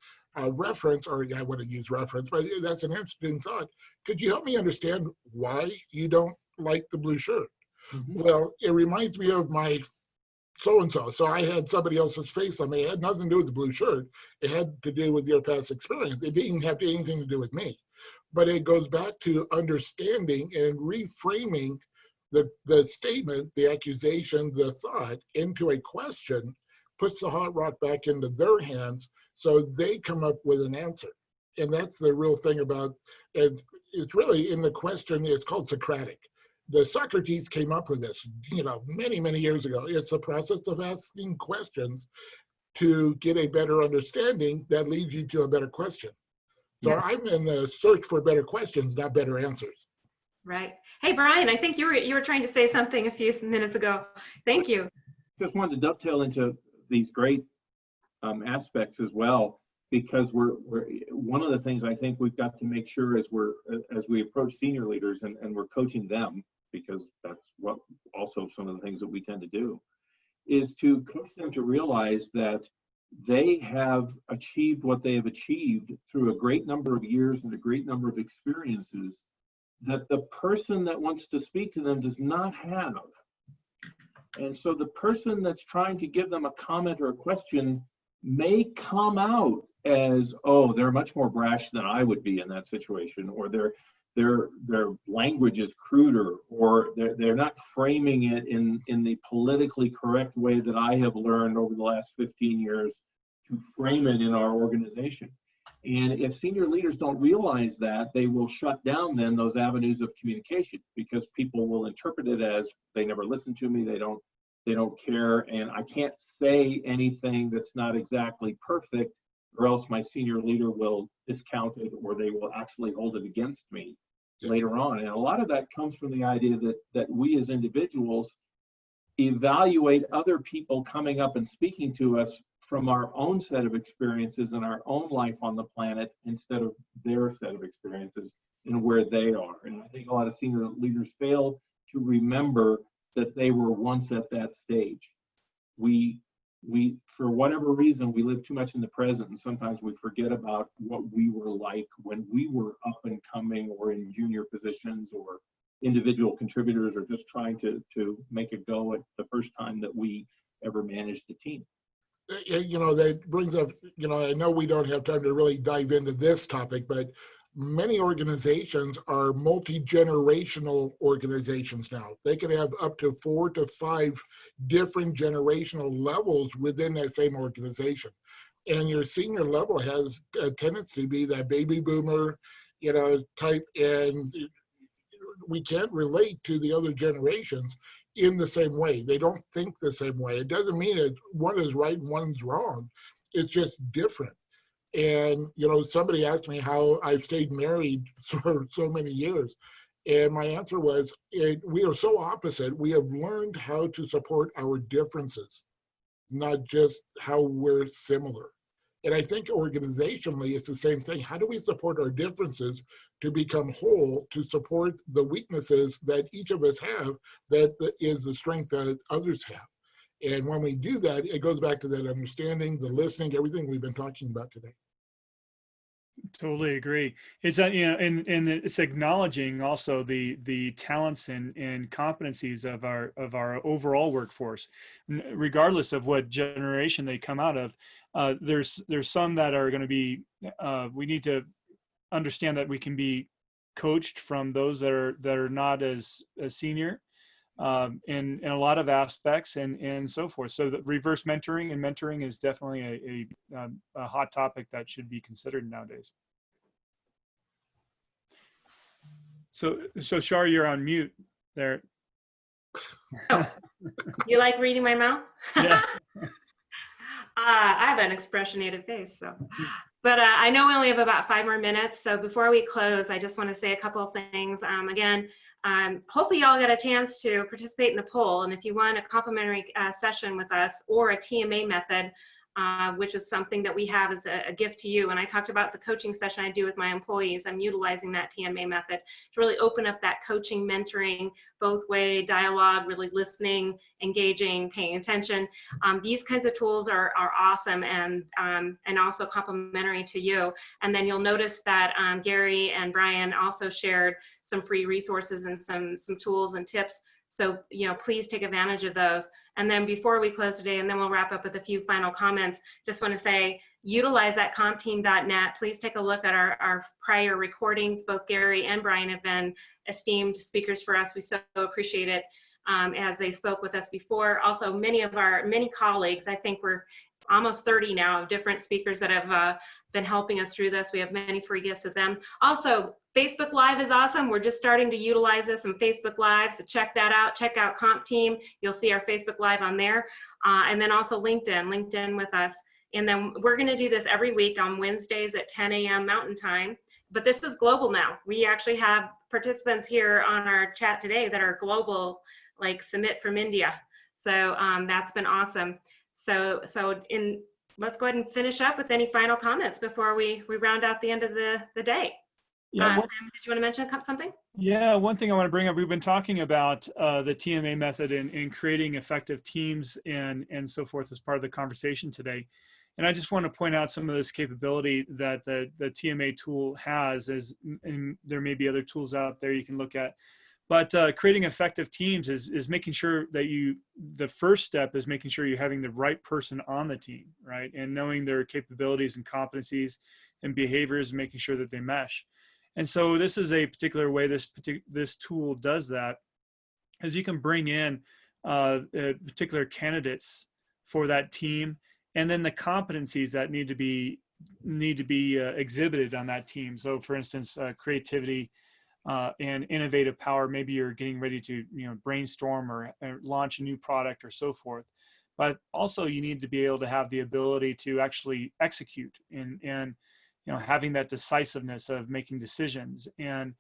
reference, or I wouldn't use reference, but that's an interesting thought. Could you help me understand why you don't like the blue shirt? Mm-hmm. Well, it reminds me of my so-and-so. So I had somebody else's face on me. It had nothing to do with the blue shirt. It had to do with your past experience. It didn't have anything to do with me. But it goes back to understanding and reframing the statement, the accusation, the thought into a question, puts the hot rock back into their hands so they come up with an answer. And that's the real thing about, and it's really in the question, it's called Socratic. The Socrates came up with this, you know, many, many years ago. It's the process of asking questions to get a better understanding that leads you to a better question. So yeah. I'm in the search for better questions, not better answers. Right. Hey, Brian, I think you were trying to say something a few minutes ago. Thank you. Just wanted to dovetail into these great aspects as well, because we're one of the things I think we've got to make sure as we approach senior leaders and we're coaching them, because that's what also some of the things that we tend to do, is to coach them to realize that they have achieved what they have achieved through a great number of years and a great number of experiences that the person that wants to speak to them does not have. And so the person that's trying to give them a comment or a question may come out as, oh, they're much more brash than I would be in that situation, or their language is cruder, or they're not framing it in the politically correct way that I have learned over the last 15 years to frame it in our organization. And if senior leaders don't realize that, they will shut down then those avenues of communication, because people will interpret it as they never listen to me, they don't care, and I can't say anything that's not exactly perfect, or else my senior leader will discount it, or they will actually hold it against me later on. And a lot of that comes from the idea that we as individuals evaluate other people coming up and speaking to us from our own set of experiences and our own life on the planet, instead of their set of experiences and where they are. And I think a lot of senior leaders fail to remember that they were once at that stage. We for whatever reason, we live too much in the present, and sometimes we forget about what we were like when we were up and coming, or in junior positions, or individual contributors, or just trying to make a go at the first time that we ever managed a team. You know, that brings up, you know, I know we don't have time to really dive into this topic, but many organizations are multi-generational organizations now. They can have up to 4 to 5 different generational levels within that same organization. and your senior level has a tendency to be that baby boomer, type, and we can't relate to the other generations in the same way. They don't think the same way. It doesn't mean that one is right and one's wrong. It's just different. And, somebody asked me how I've stayed married for so many years. And my answer was, we are so opposite. We have learned how to support our differences, not just how we're similar. And I think organizationally, it's the same thing. How do we support our differences to become whole, to support the weaknesses that each of us have that is the strength that others have? And when we do that, it goes back to that understanding, the listening, everything we've been talking about today. Totally agree. It's and it's acknowledging also the talents and competencies of our overall workforce, regardless of what generation they come out of. There's some that are going to be. We need to understand that we can be coached from those that are not as senior, in a lot of aspects and so forth. So the reverse mentoring is definitely a hot topic that should be considered nowadays. So Shar, you're on mute there. Oh, you like reading my mouth? Yeah. I have an expressionated face, so. But I know we only have about 5 more minutes. So before we close, I just want to say a couple of things. Again, hopefully y'all get a chance to participate in the poll. And if you want a complimentary session with us or a TMA method, which is something that we have as a gift to you. And I talked about the coaching session I do with my employees. I'm utilizing that TMA method to really open up that coaching, mentoring, both way dialogue, really listening, engaging, paying attention. These kinds of tools are awesome and also complementary to you. And then you'll notice that Gary and Brian also shared some free resources and some tools and tips. So, please take advantage of those. And then before we close today, and then we'll wrap up with a few final comments, just want to say, utilize that compteam.net. Please take a look at our prior recordings. Both Gary and Brian have been esteemed speakers for us. We so appreciate it as they spoke with us before. Also, many colleagues, I think we're almost 30 now of different speakers that have been helping us through this. We have many free gifts with them. Also, Facebook Live is awesome. We're just starting to utilize this in Facebook Live, so check that out. Check out Comp Team. You'll see our Facebook Live on there. And then also LinkedIn with us. And then we're going to do this every week on Wednesdays at 10 a.m. Mountain Time. But this is global now. We actually have participants here on our chat today that are global, like Sumit from India. So that's been awesome. So let's go ahead and finish up with any final comments before we round out the end of the day. Yeah. Sam, did you want to mention something? Yeah, one thing I want to bring up, we've been talking about the TMA method in creating effective teams and so forth as part of the conversation today. And I just want to point out some of this capability that the TMA tool has, and there may be other tools out there you can look at. But creating effective teams is making sure that the first step is making sure you're having the right person on the team, right? And knowing their capabilities and competencies and behaviors, and making sure that they mesh. And so this is a particular way this tool does that, is you can bring in particular candidates for that team, and then the competencies that need to be exhibited on that team. So, for instance, creativity and innovative power. Maybe you're getting ready to brainstorm or launch a new product or so forth. But also, you need to be able to have the ability to actually execute and having that decisiveness of making decisions and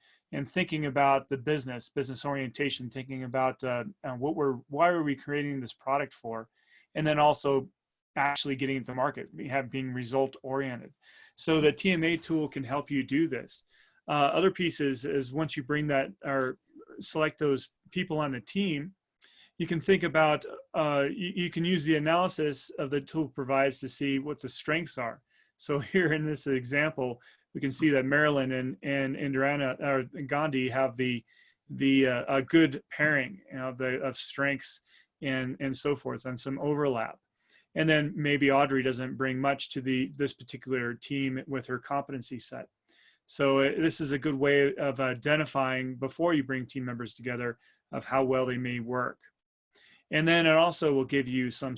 thinking about the business orientation, thinking about why are we creating this product for, and then also actually getting it to market, being result oriented. So the TMA tool can help you do this. Other pieces is once you bring that or select those people on the team, you can think about, you can use the analysis of the tool provides to see what the strengths are. So here in this example, we can see that Marilyn and Indrana or Gandhi have the good pairing of strengths and so forth, and some overlap. And then maybe Audrey doesn't bring much to this particular team with her competency set. So this is a good way of identifying before you bring team members together of how well they may work. And then it also will give you some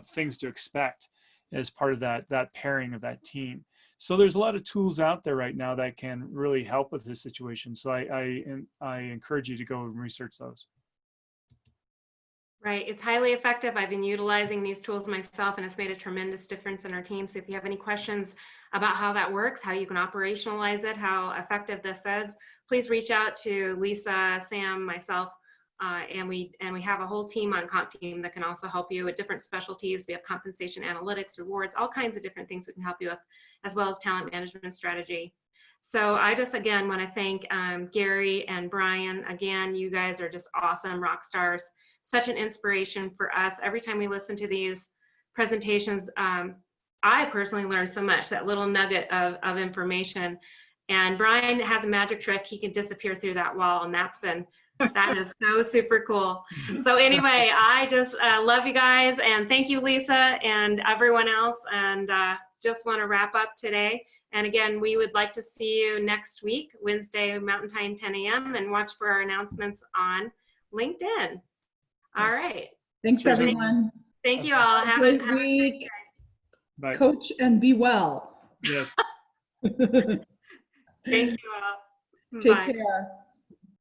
things to expect. as part of that pairing of that team. So there's a lot of tools out there right now that can really help with this situation. So I encourage you to go and research those. Right, it's highly effective. I've been utilizing these tools myself, and it's made a tremendous difference in our team. So if you have any questions about how that works, how you can operationalize it, how effective this is, please reach out to Lisa, Sam, myself, and we have a whole team on Comp Team that can also help you with different specialties. We have compensation analytics, rewards, all kinds of different things we can help you with, as well as talent management strategy. So I just, again, want to thank Gary and Brian. Again, you guys are just awesome rock stars. Such an inspiration for us. Every time we listen to these presentations, I personally learn so much, that little nugget of information. And Brian has a magic trick. He can disappear through that wall, and that is so super cool. So anyway, I just love you guys, and thank you, Lisa, and everyone else, and just want to wrap up today. And again, we would like to see you next week, Wednesday, Mountain Time, 10 a.m., and watch for our announcements on LinkedIn. All right. Thanks, Cheers, everyone. Thank you all. Have a great week. Bye. Coach and be well. Yes. Thank you all. Take Bye. care.